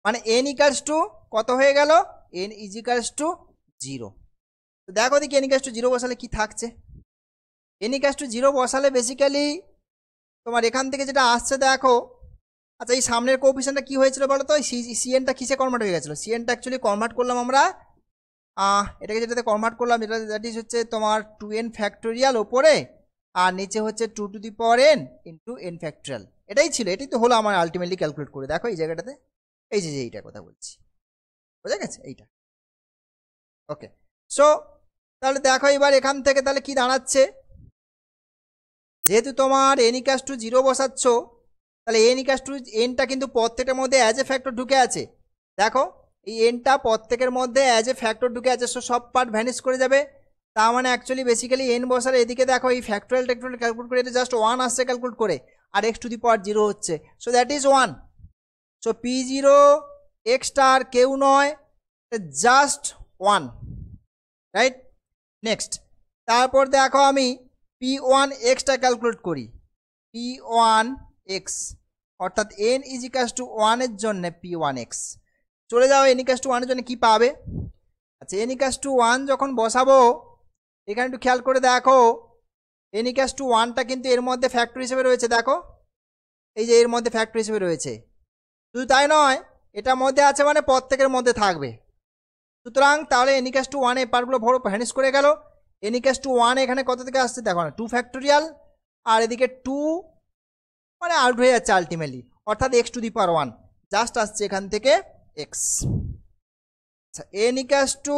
S1: মানে n ইকালস টু কত হয়ে গেল, n ইজ ইকালস টু 0। তো দেখো দেখি n ইকালস টু 0 বসালে কি থাকছে। n ইকালস টু 0 বসালে বেসিক্যালি তোমার এখান থেকে যেটা আসছে দেখো, আচ্ছা এই সামনের কোএফিসিয়েন্টটা কি হয়েছিল বলো তো, সিএনটা কিসে কনভার্ট হয়ে গেছিলো, সিএনটা অ্যাকচুয়ালি কনভার্ট করলাম আমরা, এটাকে যেটাতে কনভার্ট করলাম এটা দ্যাট ইজ হচ্ছে তোমার 2n ফ্যাক্টোরিয়াল ওপরে, আর নিচে হচ্ছে 2 to the power n into n factorial. এটাই ছিল, এটাই তো হলো আমার আলটিমেটলি ক্যালকুলেট করে দেখো এই জায়গাটাতে, এই যে এইটার কথা বলছি, বোঝা গেছে এইটা। ওকে, সো তাহলে দেখো এবার এখান থেকে তাহলে কি দাঁড়াচ্ছে, যেহেতু তোমার n ইকাস টু 0 বসাচ্ছ, তাহলে n ইকাস টু nটা কিন্তু প্রত্যেকের মধ্যে অ্যাজ এ ফ্যাক্টর ঢুকে আছে। দেখো এই nটা প্রত্যেকের মধ্যে অ্যাজ এ ফ্যাক্টর ঢুকে আছে, সো সব পার্ট ভ্যানিশ করে যাবে। তার মানে অ্যাকচুয়ালি বেসিক্যালি n বসালে এদিকে দেখো এই ফ্যাক্টোরিয়াল ক্যালকুলেট করে, এটা জাস্ট 1 আসছে ক্যালকুলেট করে, আর x টু দি পাওয়ার 0 হচ্ছে, so that is 1। So p0x star কেউ নয়, জাস্ট 1, রাইট। নেক্সট, তারপর দেখো আমি p1xটা ক্যালকুলেট করি, p1x অর্থাৎ n ইজ ইকাস টু 1 এর জন্য p1x। চলে যাও n ইকাস টু 1 এর জন্য কি পাবে, আচ্ছা n ইকাস টু 1 যখন বসাবো এখানে একটু খেয়াল করে দেখো, n ইকাস টু 1টা কিন্তু এর মধ্যে ফ্যাক্টর হিসেবে রয়েছে, দেখো এই যে এর মধ্যে ফ্যাক্টর হিসেবে রয়েছে, শুধু তাই নয় এটার মধ্যে আছে মানে প্রত্যেকের মধ্যে থাকবে। সুতরাং তাহলে n ইকাস টু 1 এই পার্টগুলো ভরো ভ্যানিশ করে গেল, n ইকাস টু 1 এখানে কত থেকে আসছে দেখো না 2 ফ্যাক্টোরিয়াল, আর এদিকে 2 মানে আউট হয়ে যাচ্ছে আলটিমেটলি, অর্থাৎ x to the power 1 just আসছে এখান থেকে x। আচ্ছা n ইকাস টু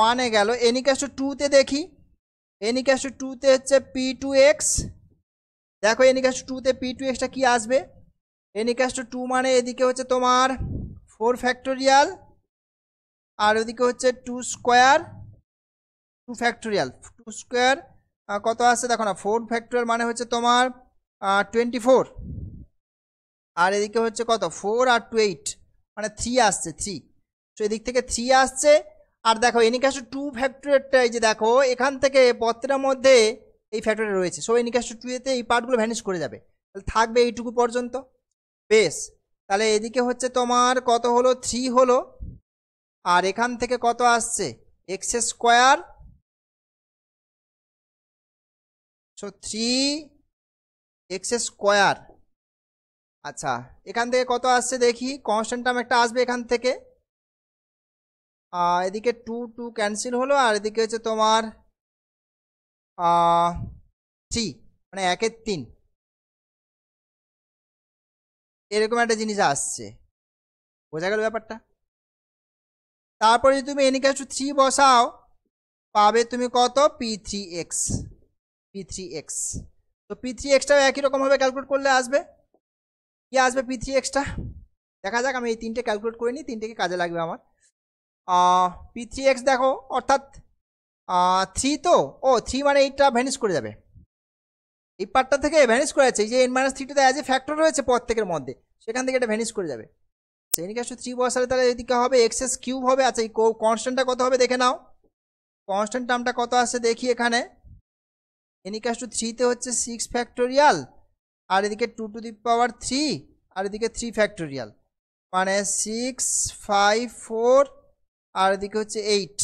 S1: 1 এ গেল, n ইকাস টু 2 তে দেখি, n ইকাস টু 2 তে হচ্ছে p2x, দেখো n ইকাস টু 2 তে p2xটা কি আসবে, n ইকাস টু 2 মানে এদিকে হচ্ছে তোমার 4 ফ্যাক্টোরিয়াল, আর ওদিকে হচ্ছে 2 স্কোয়ার, 2 ফ্যাক্টোরিয়াল, 2 স্কোয়ার কত আসছে দেখো না 4 ফ্যাক্টোরিয়াল মানে হচ্ছে তোমার 24, আর এদিকে হচ্ছে কত 4 আর 2 8 মানে 3 আসছে 3, তো এদিক থেকে 3 আসছে। আর দেখো n ইকাস টু 2 ফ্যাক্টোরিয়ালটা এই যে দেখো এখান থেকে পত্রের মধ্যে এই ফ্যাক্টোরিয়াল রয়েছে, সো n ইকাস টু 2 এতে এই পার্টগুলো ভ্যানিশ করে যাবে, তাহলে থাকবে এইটুকু পর্যন্ত। বেশ, তাহলে এদিকে হচ্ছে তোমার কত হলো 3 হলো, আর এখান থেকে কত আসছে x square, so 3x square. আচ্ছা এখান থেকে কত আসছে দেখি, কনস্ট্যান্ট টার্ম একটা আসবে এখান থেকে, এদিকে 2 2 ক্যান্সেল হলো, আর এদিকে হচ্ছে তোমার 3 মানে 1 এর 3, এরকম একটা জিনিস আসছে, বোঝা গেল ব্যাপারটা। তারপরে যদি তুমি n ইকুয়াল টু 3 বসাও পাবে তুমি কত p3x, তো p3xটাও একই রকমভাবে ক্যালকুলেট করলে আসবে, কি আসবে p3xটা দেখা যাক, আমি এই তিনটে ক্যালকুলেট করে নিই, তিনটেকে কাজে লাগবে আমার। p3x দেখো অর্থাৎ 3, তো ও 3 মানে এইটা ভ্যানিশ করে যাবে, এই পার্টটা থেকে ভ্যানিশ করে যাচ্ছে, এই যে n-3 অ্যাজ এ ফ্যাক্টর রয়েছে প্রত্যেকের মধ্যে, সেখান থেকে এটা ভ্যানিশ করে যাবে। n ইকুয়াল টু 3 বসালে তাহলে এদিকে হবে এক্স কিউব হবে। আচ্ছা এই কনস্ট্যান্টটা কত হবে দেখে নাও, কনস্ট্যান্ট টার্মটা কত আসছে দেখি, এখানে n ইকুয়াল টু 3 তে হচ্ছে 6 ফ্যাক্টোরিয়াল, আর এদিকে 2 টু দি পাওয়ার 3, আর এদিকে 3 ফ্যাক্টোরিয়াল মানে 6 5 4, আর এদিকে হচ্ছে 8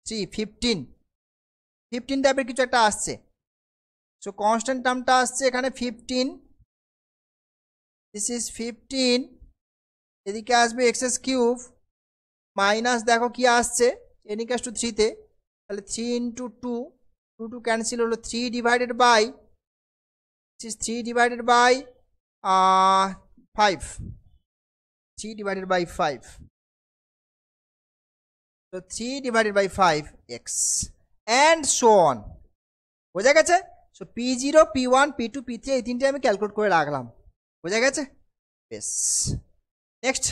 S1: 3 15, 15 টাইপের কিছু একটা আসছে। সো কনস্ট্যান্ট টার্মটা আসছে এখানে 15, দিস ইজ 15, এদিকে আসবে এক্স কিউব মাইনাস দেখো কি আসছে n ইকুয়াল টু 3 তে, তাহলে 3 ইন্টু 2, 2 2 ক্যান্সেল হলো, 3 divided by 5, 3 divided by 5, so 3 divided by 5x and so on। বোঝা গেছে? So P0, P1, P2, P3 এই তিনটে আমি ক্যালকুলেট করে রাখলাম। বোঝা গেছে? বেশ, নেক্সট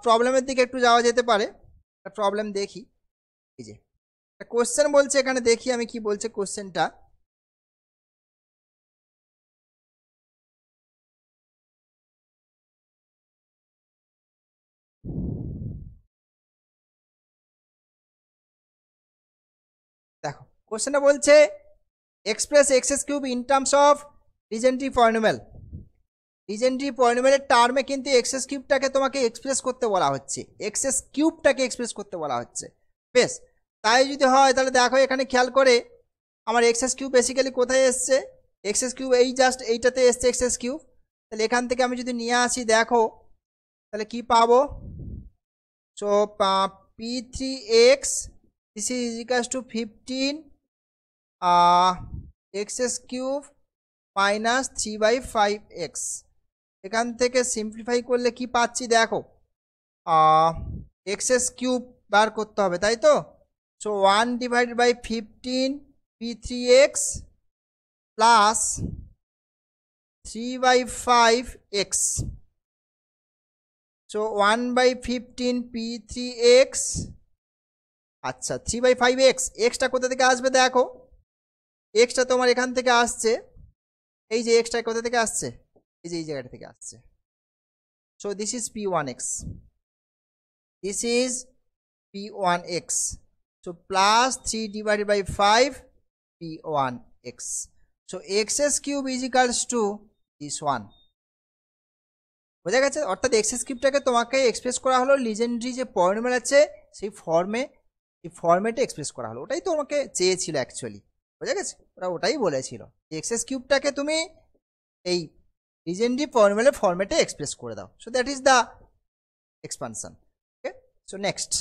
S1: প্রবলেমের দিকে একটু যাওয়া যেতে পারে। একটা প্রবলেম দেখি, এই যে কোশ্চেন বলছে এখানে, দেখি আমি কি বলছে কোশ্চেনটা। দেখো কোশ্চেনটা বলছে express X cube in terms of legendary polynomial. Legendary পলিনোমিয়ালের টার্মে কিন্তু এক্স কিউবটাকে তোমাকে এক্সপ্রেস করতে বলা হচ্ছে, এক্স কিউবটাকে এক্সপ্রেস করতে বলা হচ্ছে। বেশ, তাই যদি হয় তাহলে দেখো এখানে খেয়াল করে আমার এক্স কিউব বেসিক্যালি কোথায় এসছে, এক্স কিউব এই জাস্ট এইটাতে এসছে এক্স কিউব। তাহলে এখান থেকে আমি যদি নিয়ে আসি দেখো তাহলে কি পাবো, so P3x this is equals to 15 x cube minus 3/5x। এখান থেকে সিম্পলিফাই করলে কি পাচ্ছি দেখো, এক্স কিউব বার করতে হবে তাই তো। So 1 divided by 15 P3x plus 3/5x, so 1/15 P3x, আচ্ছা 3/5x, এক্সটা কোথা থেকে আসবে দেখো, এক্সটা তোমার এখান থেকে আসছে, এই যে এক্সটা কোথা থেকে আসছে, এই যে এই জায়গাটা থেকে আসছে। So this is P1x, this is P1x, so plus 3 divided by 5 P1x, so x cube is equals to this one. বোঝা গেছে? অর্থাৎ এক্স কিউবটাকে তোমাকে এক্সপ্রেস করা হলো লিজেন্ডারি যে পলিনোমিয়াল আছে সেই ফর্মে, এই ফর্মেটে এক্সপ্রেস করা হলো, ওটাই তোমাকে চেয়েছিল অ্যাকচুয়ালি। বোঝা গেছে? ওরা ওটাই বলেছিল যে এক্স কিউবটাকে তুমি এই লিজেন্ডারি পলিনোমিয়ালের ফর্মেটে এক্সপ্রেস করে দাও। So that is the expansion. Okay, so next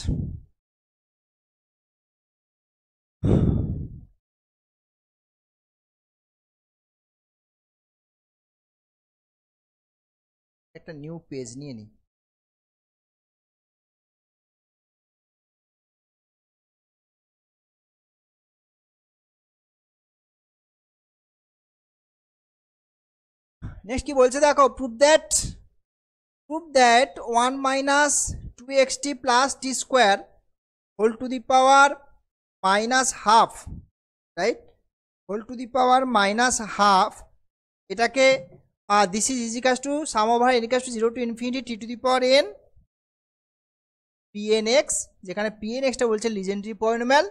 S1: একটা নিউ পেজ নিয়ে নিই। নেক্সট কি বলছে দেখো, prove that 1 minus 2xt plus t square whole to the power minus half, right, whole to the power minus half, এটাকে দিস ইজ ইজিকাস to sum over n equals to 0 to infinity t to the power n pnx, যেখানে pnxটা বলছে লিজেন্ডারি পলিনোমিয়াল,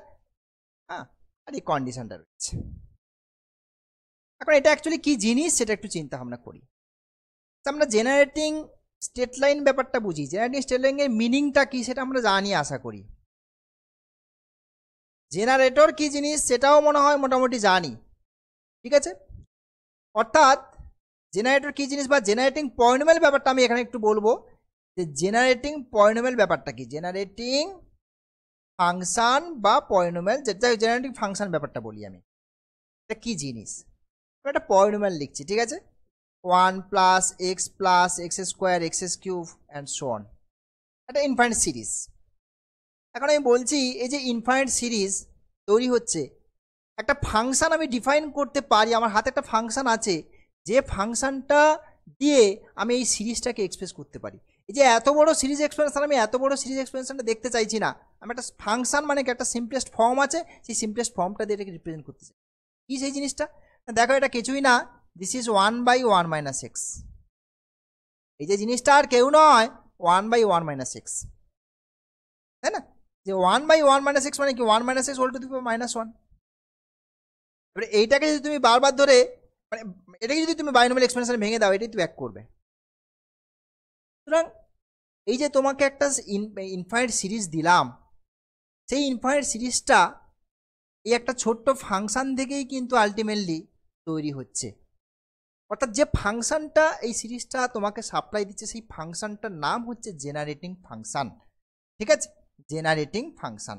S1: হ্যাঁ, আর এই কন্ডিশনটা রয়েছে। এখন এটা অ্যাকচুয়ালি কি জিনিস সেটা একটু চিন্তা ভাবনা করি। আমরা জেনারেটিং স্টেট লাইন ব্যাপারটা বুঝি, জেনারেটিং স্টেট লাইনের মিনিংটা কি সেটা আমরা জানি আশা করি। জেনারেটর কি জিনিস সেটাও মনে হয় মোটামুটি জানি, ঠিক আছে। অর্থাৎ জেনারেটর কি জিনিস বা জেনারেটিং পলিনোমিয়াল ব্যাপারটা আমি এখানে একটু বলবো যে জেনারেটিং পলিনোমিয়াল ব্যাপারটা কি, জেনারেটিং ফাংশন বা পলিনোমিয়াল, যেটা জেনারেটিং ফাংশন ব্যাপারটা বলি আমি, এটা কি জিনিস। একটা পলিনোমিয়াল লিখছি, ঠিক আছে, 1 plus x square x cube and so on, একটা ইনফাইনাইট সিরিজ। এখন আমি বলছি এই যে ইনফাইনাইট সিরিজ তৈরি হচ্ছে, একটা ফাংশন আমি ডিফাইন করতে পারি, আমার হাতে একটা ফাংশন আছে, যে ফাংশনটা দিয়ে আমি এই সিরিজটাকে এক্সপ্রেস করতে পারি। এই যে এত বড় সিরিজ এক্সপেনশন, আমি এত বড় সিরিজ এক্সপেনশনটা দেখতে চাইছি না, আমি একটা ফাংশন মানে একটা সিম্পলেস্ট ফর্ম আছে, সেই সিম্পলেস্ট ফর্মটা দিয়ে এটাকে রিপ্রেজেন্ট করতে চাই। কি সেই জিনিসটা দেখো, এটা কিছুই না, দিস ইজ 1/1 মাইনাস এক্স। এই যে জিনিসটা আর কেউ নয় 1/1 মাইনাস এক্স, তাই না, যে 1/1 মাইনাস এক্স মানে কি 1 minus x whole to the power -1। এবারে এইটাকে যদি তুমি বারবার ধরে মানে এটাকে যদি তুমি বাইনোমিয়াল এক্সপেনশন ভেঙে দাও, এটাই তুমি এক করবে। সুতরাং এই যে তোমাকে একটা ইনফাইনাইট সিরিজ দিলাম, সেই ইনফাইনাইট সিরিজটা এই একটা ছোট্ট ফাংশন থেকেই কিন্তু আলটিমেটলি তৈরি হচ্ছে। অর্থাৎ যে ফাংশনটা এই সিরিজটা তোমাকে সাপ্লাই দিচ্ছে সেই ফাংশনটার নাম হচ্ছে জেনারেটিং ফাংশন। ঠিক আছে, জেনারেটিং ফাংশন,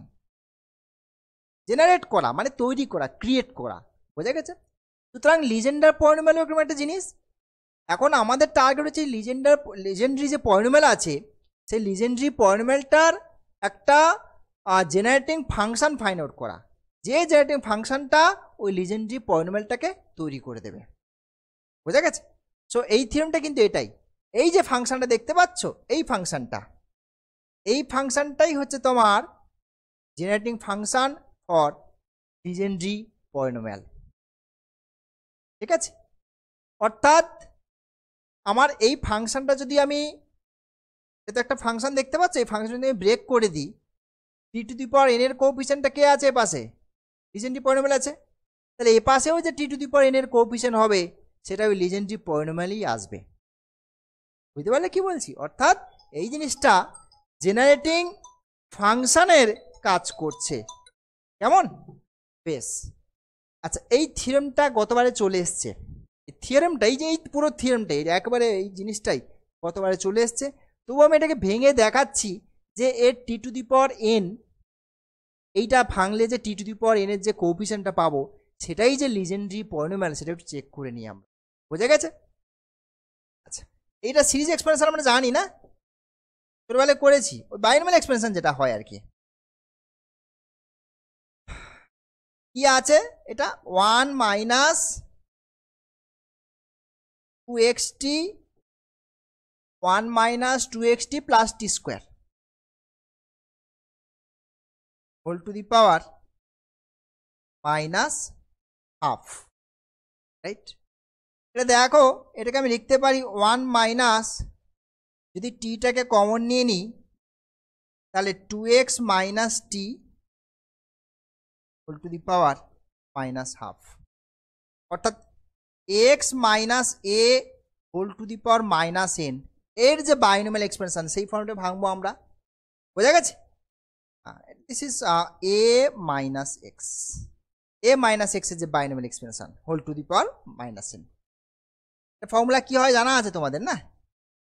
S1: জেনারেট করা মানে তৈরি করা, ক্রিয়েট করা, বোঝা গেছে? সুতরাং লিজেন্ডার পলিনোমিয়াল এরকম একটা জিনিস। এখন আমাদের টার্গেট হচ্ছে লিজেন্ডারি যে পলিনোমিয়াল আছে সেই লিজেন্ডারি পলিনোমিয়ালটার একটা জেনারেটিং ফাংশন ফাইন্ড আউট করা, যে জেনারেটিং ফাংশনটা ওই লিজেন্ডারি পলিনোমিয়ালটাকে তৈরি করে দেবে, বোঝা গেছে? সো এই থিওরেমটা কিন্তু এটাই, এই যে ফাংশনটা দেখতে পাচ্ছ এই ফাংশনটাই হচ্ছে তোমার generating function for legendary polynomial. ঠিক আছে, অর্থাৎ আমার এই ফাংশনটা যদি আমি, এটা একটা ফাংশন দেখতে পাচ্ছ, এই ফাংশন যদি আমি ব্রেক করে দিই, টি টু দি পাওয়ার এন এর কোএফিসিয়েন্টটা কে আছে এপাশে? লিজেন্ডারি পলিনোমিয়াল আছে, তাহলে এপাশেও যে টি টু দি পাওয়ার এন এর কোএফিসিয়েন্ট হবে সেটা ওই লিজেন্ডারি পলিনোমিয়ালই আসবে। বুঝতে পারলে কি বলছি? অর্থাৎ এই জিনিসটা জেনারেটিং ফাংশনের কাজ করছে। কেমন? বেশ, আচ্ছা এই থিওরেমটা গতবারে চলে এসছে, এই থিওরেমটা, এই যে এই পুরো থিওরেমটাই একেবারে এই জিনিসটাই গতবারে চলে এসছে। তবু আমি এটাকে ভেঙে দেখাচ্ছি যে এর টি টু দি পাওয়ার এন, এইটা ভাঙলে যে টি টু দি পাওয়ার এন এর যে কোএফিসিয়েন্টটা পাবো সেটাই যে লিজেন্ডারি পলিনোমিয়াল, সেটা একটু চেক করে নিই আমরা, বোঝা গেছে? আচ্ছা, এইটা সিরিজ এক্সপেনশন আমরা জানি না, ছোটবেলায় করেছি, ওই বাইনোমিয়াল এক্সপেনশন যেটা হয় আর কি। কি আছে এটা? 1 minus 2xt 1 minus 2xt plus t square whole to the power minus half, right? এটা দেখো, এটাকে আমি লিখতে পারি 1 মাইনাস, যদি টিটাকে কমন নিয়ে নিই তাহলে 2x minus t whole to the power minus half, অর্থাৎ x minus a whole to the power minus n এর যে বাইনোমিয়াল এক্সপেনশন সেই ফর্মটা ভাঙবো আমরা, বোঝা গেছে? This is a minus x, a minus x এর যে binomial expansion whole to the power minus n. Formula কি হয় জানা আছে তোমাদের না?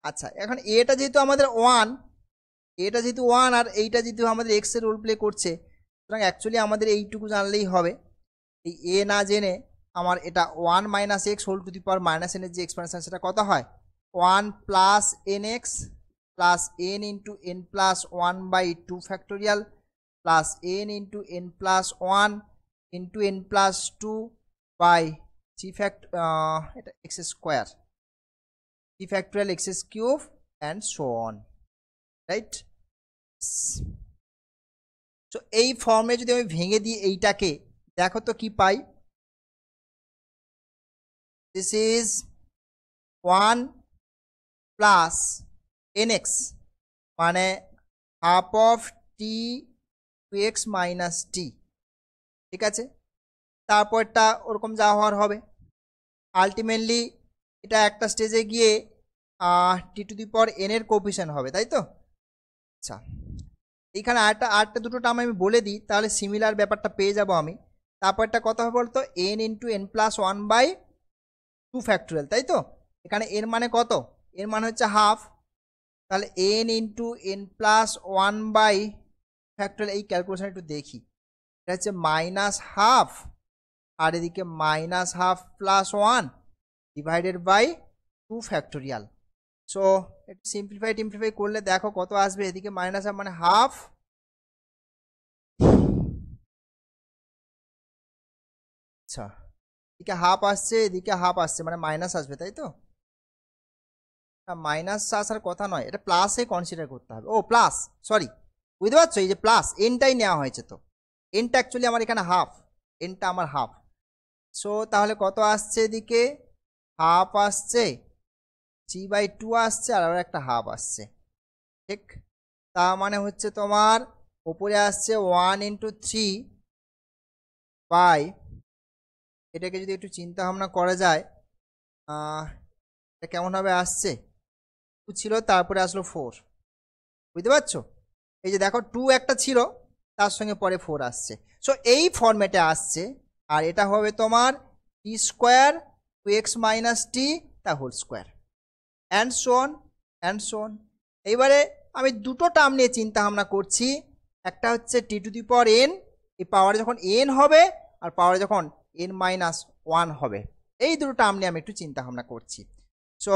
S1: আচ্ছা, এখন এটা যেহেতু আমাদের 1, এটা যেহেতু 1 আর এইটা যেহেতু আমাদের এক্স এর রোল প্লে করছে, সুতরাং অ্যাকচুয়ালি আমাদের এইটুকু জানলেই হবে। এই এ না জেনে আমার এটা 1 minus x whole to the power minus n এর যে এক্সপেনশন সেটা কত হয়? 1 plus n x plus n into n plus 1 by 2 factorial plus n into n plus 1 into n plus 2 by three এটা x square, three factorial x cube and so on, right? তো এই ফর্মে যদি আমি ভেঙে দিই এইটাকে, দেখো তো কি পাই? দিস ইজ 1 প্লাস nx মানে half of t two x minus t, ঠিক আছে? তারপরটা ওরকম যা হওয়ার হবে, আলটিমেটলি এটা একটা স্টেজে গিয়ে টি টু দি পাওয়ার এন এর কোএফিসিয়েন্ট হবে, তাই তো? আচ্ছা, এইখানে আরেকটা দুটো টার্ম আমি বলে দিই, তাহলে সিমিলার ব্যাপারটা পেয়ে যাব আমি। তারপরটা কত হবে বলতো? N into n plus 1 by 2 factorial, তাই তো? এখানে এর মানে কত? এর মানে হচ্ছে হাফ, তাহলে n into n plus 1 by factorial, এই ক্যালকুলেশন একটু দেখি, এটা হচ্ছে মাইনাস হাফ আর এদিকে minus half plus 1 divided by 2 factorial. So একটু সিম্পলিফাই করলে দেখো কত আসবে, এদিকে মাইনাস হাফ মানে হাফ, আচ্ছা এদিকে হাফ আসছে এদিকে হাফ আসছে মানে মাইনাস আসবে, তাই তো? মাইনাস আসার কথা নয়, এটা প্লাসে কনসিডার করতে হবে। ও প্লাস, সরি, বুঝতে পারছো? এই যে প্লাস এনটাই নেওয়া হয়েছে, তো এনটা অ্যাকচুয়ালি আমার এখানে হাফ, এনটা আমার হাফ। সো তাহলে কত আসছে? এদিকে হাফ আসছে, 3/2 আসছে আর আরও একটা হাফ আসছে, ঠিক? তা মানে হচ্ছে তোমার উপরে আসছে 1 ইন্টু 3 বাই, এটাকে যদি একটু চিন্তা ভাবনা করা যায় এটা কেমনভাবে আসছে? 2 ছিল, তারপরে আসলো 4, বুঝতে পারছো? এই যে দেখো 2 একটা ছিল, তার সঙ্গে পরে 4 আসছে। সো এই ফরম্যাটে আসছে, আর এটা হবে তোমার টি স্কোয়ার 2x মাইনাস টি তা whole square and so on and so on. এইবারে আমি দুটো টার্ম নিয়ে চিন্তা ভাবনা করছি। একটা হচ্ছে টি টু দি পাওয়ার এন, এই পাওয়ারে যখন এন হবে আর পাওয়ারে যখন এন মাইনাস 1 হবে, এই দুটো টার্ম নিয়ে আমি একটু চিন্তা ভাবনা করছি। সো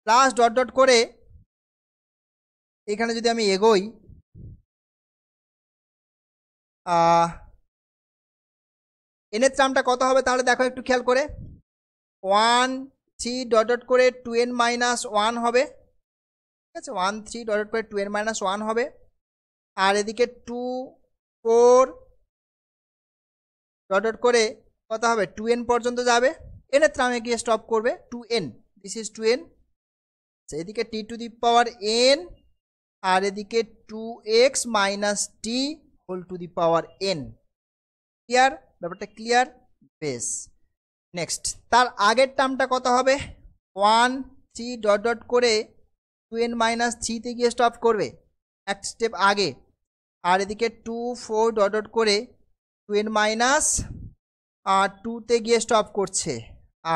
S1: প্লাস ডট ডট করে এখানে যদি আমি এগোই, এনের টার্মটা কত হবে তাহলে দেখো একটু খেয়াল করে, 1 3 ডট ডট করে 2n মাইনাস 1 হবে, ঠিক আছে, 1 3 ডট ডট করে 2n মাইনাস 1 হবে। আর এদিকে 2 4 ডট ডট করে কত হবে 2n পর্যন্ত যাবে, এনের ট্রামে গিয়ে স্টপ করবে 2n, দিস ইজ 2n। এদিকে টি টু দি পাওয়ার n আর এদিকে 2x minus t whole to the power n। Clear? ব্যাপারটা ক্লিয়ার? বেশ। নেক্সট তার আগের টার্মটা কত হবে, 1 3 ডট ডট করে 2n মাইনাস 3 তে গিয়ে স্টপ করবে এক স্টেপ আগে, আর এদিকে 2 4 ডট ডট করে 2n মাইনাস 2 তে গিয়ে স্টপ করছে,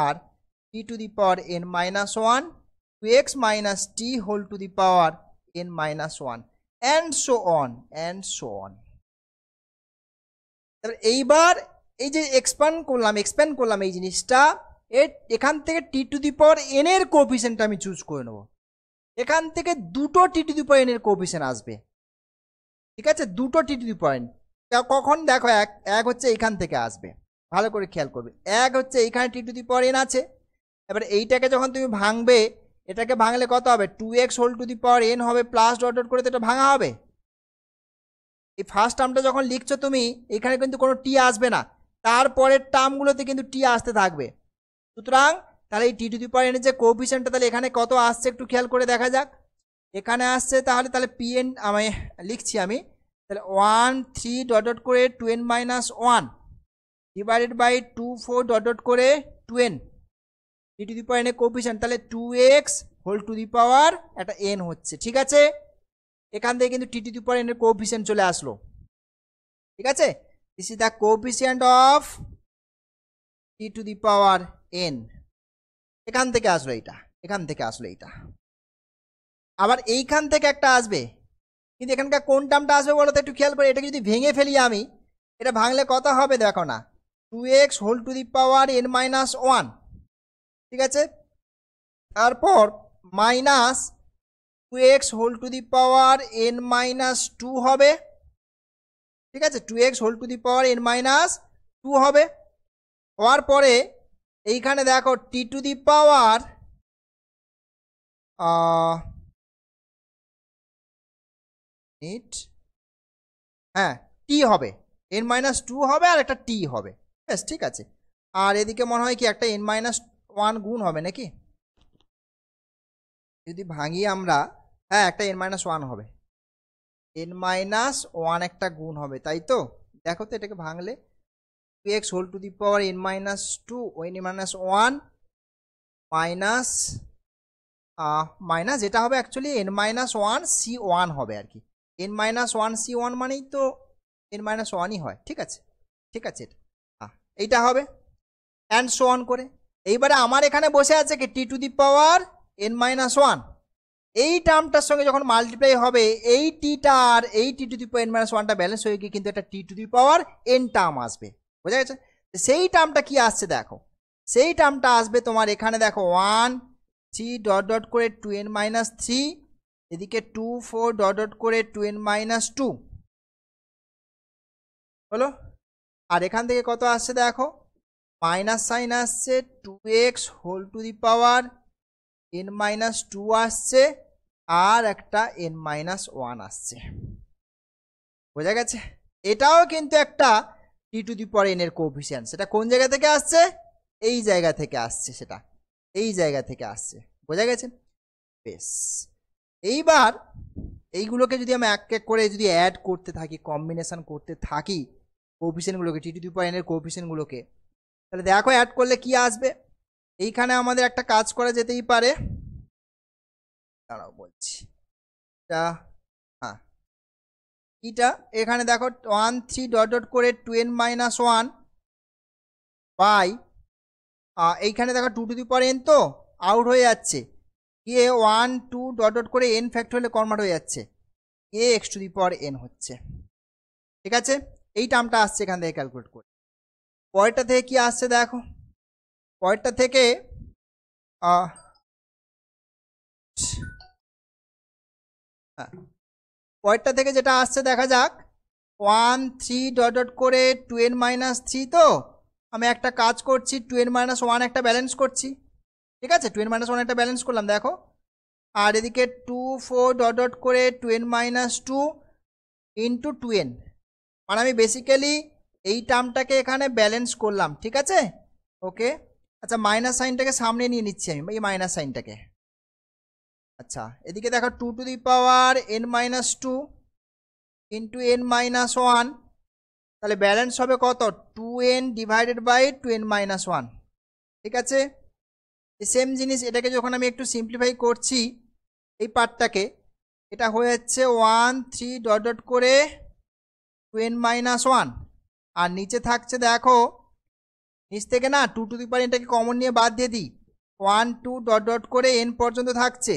S1: আর t to the power n minus 1 2x minus t whole to the power n minus 1 and so on and so on. তারপর এইবার এই যে এক্সপ্যান্ড করলাম এই জিনিসটা, এখান থেকে টি টু দি পাওয়ার এন এর কোএফিসিয়েন্ট আমি চুজ করে নেব। এখান থেকে দুটো টি টু দি পাওয়ার এন এর কোএফিসিয়েন্ট আসবে, ঠিক আছে, দুটো টি টু দি পাওয়ার এন। কখন দেখো, এক হচ্ছে এখান থেকে আসবে, ভালো করে খেয়াল করবে, এক হচ্ছে এইখানে টি টু দি পাওয়ার এন আছে। এবার এইটাকে যখন তুমি ভাঙবে, এটাকে ভাঙলে কত হবে, 2x whole to the power n হবে প্লাস ডট ডট করে, তো এটা ভাঙা হবে। এই ফার্স্ট টার্মটা যখন লিখছো তুমি, এখানে কিন্তু কোনো টি আসবে না, তারপরের টার্মগুলোতে কিন্তু টি আসতে থাকবে। সুতরাং তাহলে এই t to the power n এর যে কোএফিসিয়েন্টটা তাহলে এখানে কত আসছে একটু খেয়াল করে দেখা যাক। এখানে আসছে তাহলে পি এন আমি লিখছি, আমি তাহলে 1 3 ডট ডট করে 2n minus 1 divided by 2 4 dot dot করে 2n t to the power n এর কোএফিসিয়েন্ট, তাহলে 2x হোল টু দি পাওয়ার একটা n হচ্ছে, ঠিক আছে। এখান থেকে কিন্তু টি টু দি পাওয়ার এন এর কোএফিসিয়েন্ট চলে আসলো, ঠিক আছে। This is the coefficient of t to the power n। এখান থেকে আসলো এইটা, এখান থেকে আসলো এইটা, আবার এইখান থেকে একটা আসবে, কিন্তু এখানকার কোন টার্মটা আসবে বলো তো একটু খেয়াল করে। এটাকে যদি ভেঙে ফেলি আমি, এটা ভাঙলে কত হবে দেখো না, 2x whole to the power n minus 1, ঠিক আছে, তারপর minus 2x whole to the power n minus 2 হবে, ঠিক আছে, 2x whole to the power n minus 2 হবে। হওয়ার পরে এইখানে দেখো টি টু দি পাওয়ার হ্যাঁ টি হবে, n মাইনাস 2 হবে আর একটা টি হবে, বেশ ঠিক আছে। আর এদিকে মনে হয় কি একটা n মাইনাস 1 গুণ হবে নাকি, যদি ভাঙি আমরা, হ্যাঁ একটা n মাইনাস 1 হবে, n মাইনাস 1 একটা গুণ হবে, তাই তো। দেখো তো এটাকে ভাঙলে 2x whole to the power n minus 2 ও n মাইনাস 1 মাইনাস মাইনাস যেটা হবে অ্যাকচুয়ালি n মাইনাস 1 c1 হবে আর কি, n মাইনাস 1 c1 মানেই তো n মাইনাস 1ই হয়, ঠিক আছে, ঠিক আছে, এইটা হবে অ্যান্ড সো অন করে। এইবারে আমার এখানে বসে আছে কি t to the power n minus 1, এই টার্মটার সঙ্গে যখন মাল্টিপ্লাই হবে এই টিটা আর এই t to the power n minus 1টা ব্যালেন্স হয়ে গিয়ে কিন্তু একটা t to the power n term আসবে, বোঝা গেছে। সেই টার্মটা কি আসছে দেখো, সেই টার্মটা আসবে তোমার এখানে দেখো 1 3 ডট ডট করে 2n মাইনাস 3, এদিকে 2 4 ডট ডট করে 2n মাইনাস 2 হলো। আর এখান থেকে কত আসছে দেখো, মাইনাস সাইন আসছে, 2x whole to the power n minus 2 আসছে, আর একটা n মাইনাস 1 আসছে, বোঝা গেছে। এটাও কিন্তু একটা t to the power n এর কোএফিসিয়েন্ট, সেটা কোন জায়গা থেকে আসছে, এই জায়গা থেকে আসছে, সেটা এই জায়গা থেকে আসছে, বোঝা গেছে। বেশ, এইবার এইগুলোকে যদি আমি এক এক করে যদি অ্যাড করতে থাকি, কম্বিনেশন করতে থাকি কোএফিসিয়েন্টগুলোকে, টি টু দি পাওয়ার n এর কোএফিসিয়েন্টগুলোকে, তাহলে দেখো অ্যাড করলে কি আসবে। এইখানে আমাদের একটা কাজ করা যেতেই পারে, দাঁড়াও বলছি, হ্যাঁ এটা এখানে দেখো 1 3 ডট ডট করে 2n-1 বাই এইখানে দেখো 2 টু দি পাওয়ার n তো আউট হয়ে যাচ্ছে, কে 1 2 ডট ডট করে n ফ্যাক্টোরিয়ালে কনভার্ট হয়ে যাচ্ছে, কে x to the power n হচ্ছে। ঠিক আছে, এই টার্মটা আসছে এখান থেকে ক্যালকুলেট করে। পরেরটা থেকে কি আসছে দেখো, পরেরটা থেকে পরেরটা থেকে যেটা আসছে দেখা যাক, 1 3 ডট ডট করে 2n-3 তো আমি একটা কাজ করছি, 2n-1 একটা ব্যালেন্স করছি। ঠিক আছে, 2n-1 একটা ব্যালেন্স করলাম দেখো, আর এদিকে 2 4 ডট ডট করে 2n-2 ইন্টু 2n, মানে আমি বেসিক্যালি এই টার্মটাকে এখানে ব্যালেন্স করলাম। ঠিক আছে, ওকে। আচ্ছা, মাইনাস সাইনটাকে সামনে নিয়ে নিচ্ছি আমি, এই মাইনাস সাইনটাকে। আচ্ছা, এদিকে দেখো 2 to the power n-2 into n-1, তাহলে ব্যালেন্স হবে কত, 2n ডিভাইডেড বাই 2n-1। ঠিক আছে, সেম জিনিস এটাকে যখন আমি একটু সিম্পলিফাই করছি এই পার্টটাকে, এটা হয়ে যাচ্ছে 1 3 ডট ডট করে 2n-1, আর নিচে থাকছে দেখো, নিচ থেকে না 2 টু দি পাওয়ার এটাকে কমন নিয়ে বাদ দিয়ে দিই, 1 2 ডট ডট করে n পর্যন্ত থাকছে।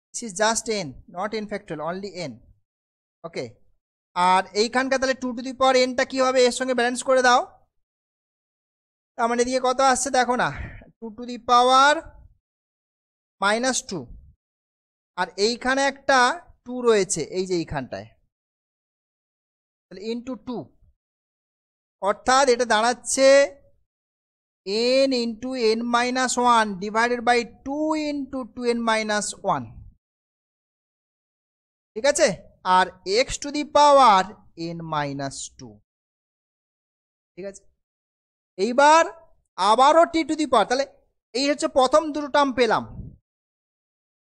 S1: This is just n, not n factorial, only n। ওকে, আর এইখানকার তাহলে 2 টু দি পাওয়ার nটা কি হবে, এর সঙ্গে ব্যালেন্স করে দাও। তার মানে এদিকে কত আসছে দেখো না, 2 টু দি পাওয়ার -2, আর এইখানে একটা 2 রয়েছে এই যে এইখানটায়, তাহলে ইন্টু 2, অর্থাৎ এটা দাঁড়াচ্ছে n into n-1 divided by 2 into 2n-1। ঠিক আছে, আর x to the power n-2। ঠিক আছে, এইবার আবারও টি টু দি পাওয়ার, তাহলে এই হচ্ছে প্রথম দুটো টার্ম পেলাম।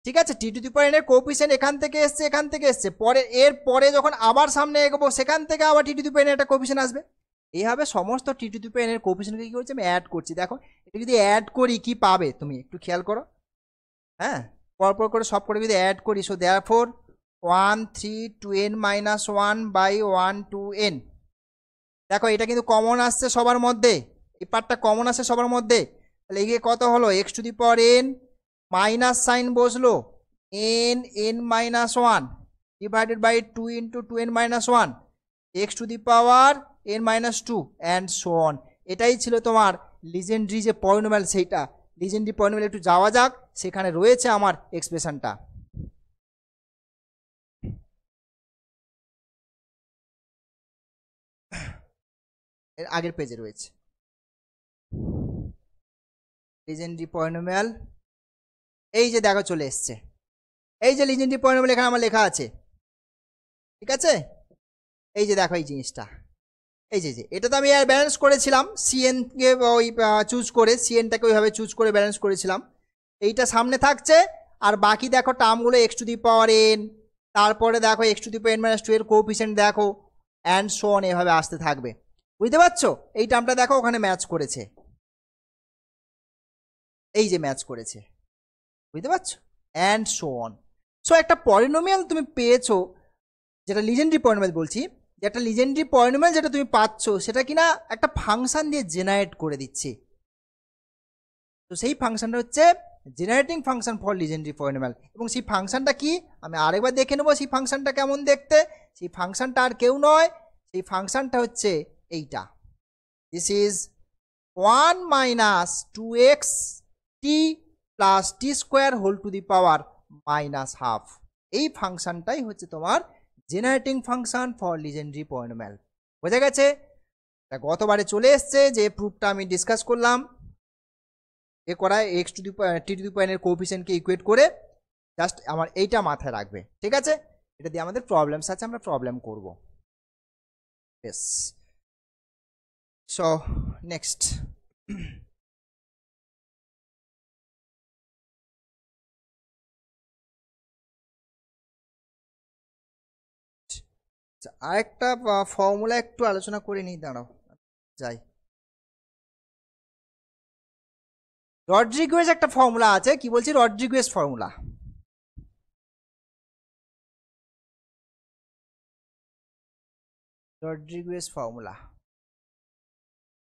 S1: ঠিক আছে, টি টু দি পাওয়ার এর কোএফিসিয়েন্ট এখান থেকে এসছে, এখান থেকে এসছে, পরে এর পরে যখন আবার সামনে এগোবো সেখান থেকে আবার টি টু দি পাওয়ার একটা কোএফিসিয়েন্ট আসবে। এইভাবে সমস্ত টি টু দি পাওয়ার এর কোএফিসিয়েন্টকে কি করছি আমি অ্যাড করছি। দেখো এটা যদি অ্যাড করি কি পাবে তুমি একটু খেয়াল করো, হ্যাঁ, পরপর করে সব করে যদি অ্যাড করি, so therefore 1 3 2n-1 by 1 2n। দেখো এটা কিন্তু কমন আসছে সবার মধ্যে, এই পার্টটা কমন আসছে সবার মধ্যে, তাহলে এগিয়ে কত হলো, x to the power n minus sign বসলো, n n-1 divided by 2 into 2n-1 x to the power n-2 and so on. এটাই ছিল তোমার লিজেন্ড্রি যে পলিনোমিয়াল, সেইটা লিজেন্ড্রি পলিনোমিয়াল। একটু যাওয়া যাক, সেখানে রয়েছে আমার এক্সপ্রেশনটা, এর আগের পেজে রয়েছে লিজেন্ড্রি পলিনোমিয়াল। এই যে দেখো চলে এসছে, এই যে লিজেন্ড্রি পলিনোমিয়াল এখানে আমার লেখা আছে। ঠিক আছে, এই যে দেখো এই জিনিসটা, এই যে এটা তো আমি আর ব্যালেন্স করেছিলাম, সিএনকে ওই চুজ করে, সিএনটাকে ওইভাবে চুজ করে ব্যালেন্স করেছিলাম। এইটা সামনে থাকছে, আর বাকি দেখো টার্মগুলো x to the power n, তারপরে দেখো x to the power n-2 এর কোএফিসিয়েন্ট দেখো, অ্যান্ড সো অন, এভাবে আসতে থাকবে। বুঝতে পারছো, এই টার্মটা দেখো ওখানে ম্যাচ করেছে, এই যে ম্যাচ করেছে, বুঝতে পারছো, অ্যান্ড সো অন। সো একটা পলিনোমিয়াল তুমি পেয়েছো, যেটা লিজেন্ড্রি পলিনোমিয়াল বলছি, যে একটা লিজেন্ড্রি পলিনোমিয়াল যেটা তুমি পাচ্ছ সেটা কিনা একটা ফাংশন দিয়ে জেনারেট করে দিচ্ছে। তো সেই ফাংশনটা হচ্ছে generating function for Legendre polynomial, এবং সেই ফাংশনটা কি আমি আরেকবার দেখে নেবো, সেই ফাংশনটা কেমন দেখতে। সেই ফাংশনটা আর কেউ নয়, সেই ফাংশনটা হচ্ছে এইটা, this is 1 minus 2x t plus t square whole to the power -12। এই ফাংশনটাই হচ্ছে তোমার generating function for Legendre polynomial. বোঝা গেছে, এটা গতবারে চলে এসছে, যে প্রুফটা আমি ডিসকাস করলাম, এ করায় x to the t to the power এর কোএফিসিয়েন্টকে ইকুয়েট করে, জাস্ট আমার এইটা মাথায় রাখবে। ঠিক আছে, এটা দিয়ে আমাদের প্রবলেমস আছে, আমরা প্রবলেম করব। ইয়েস, সো নেক্সট, আরেকটা ফর্মুলা একটু আলোচনা করে নিই, দাঁড়াও যাই। রড্রিগুয়েজ একটা ফর্মুলা আছে, কি বলছি, রড্রিগুয়েজ ফর্মুলা। Rodriguez formula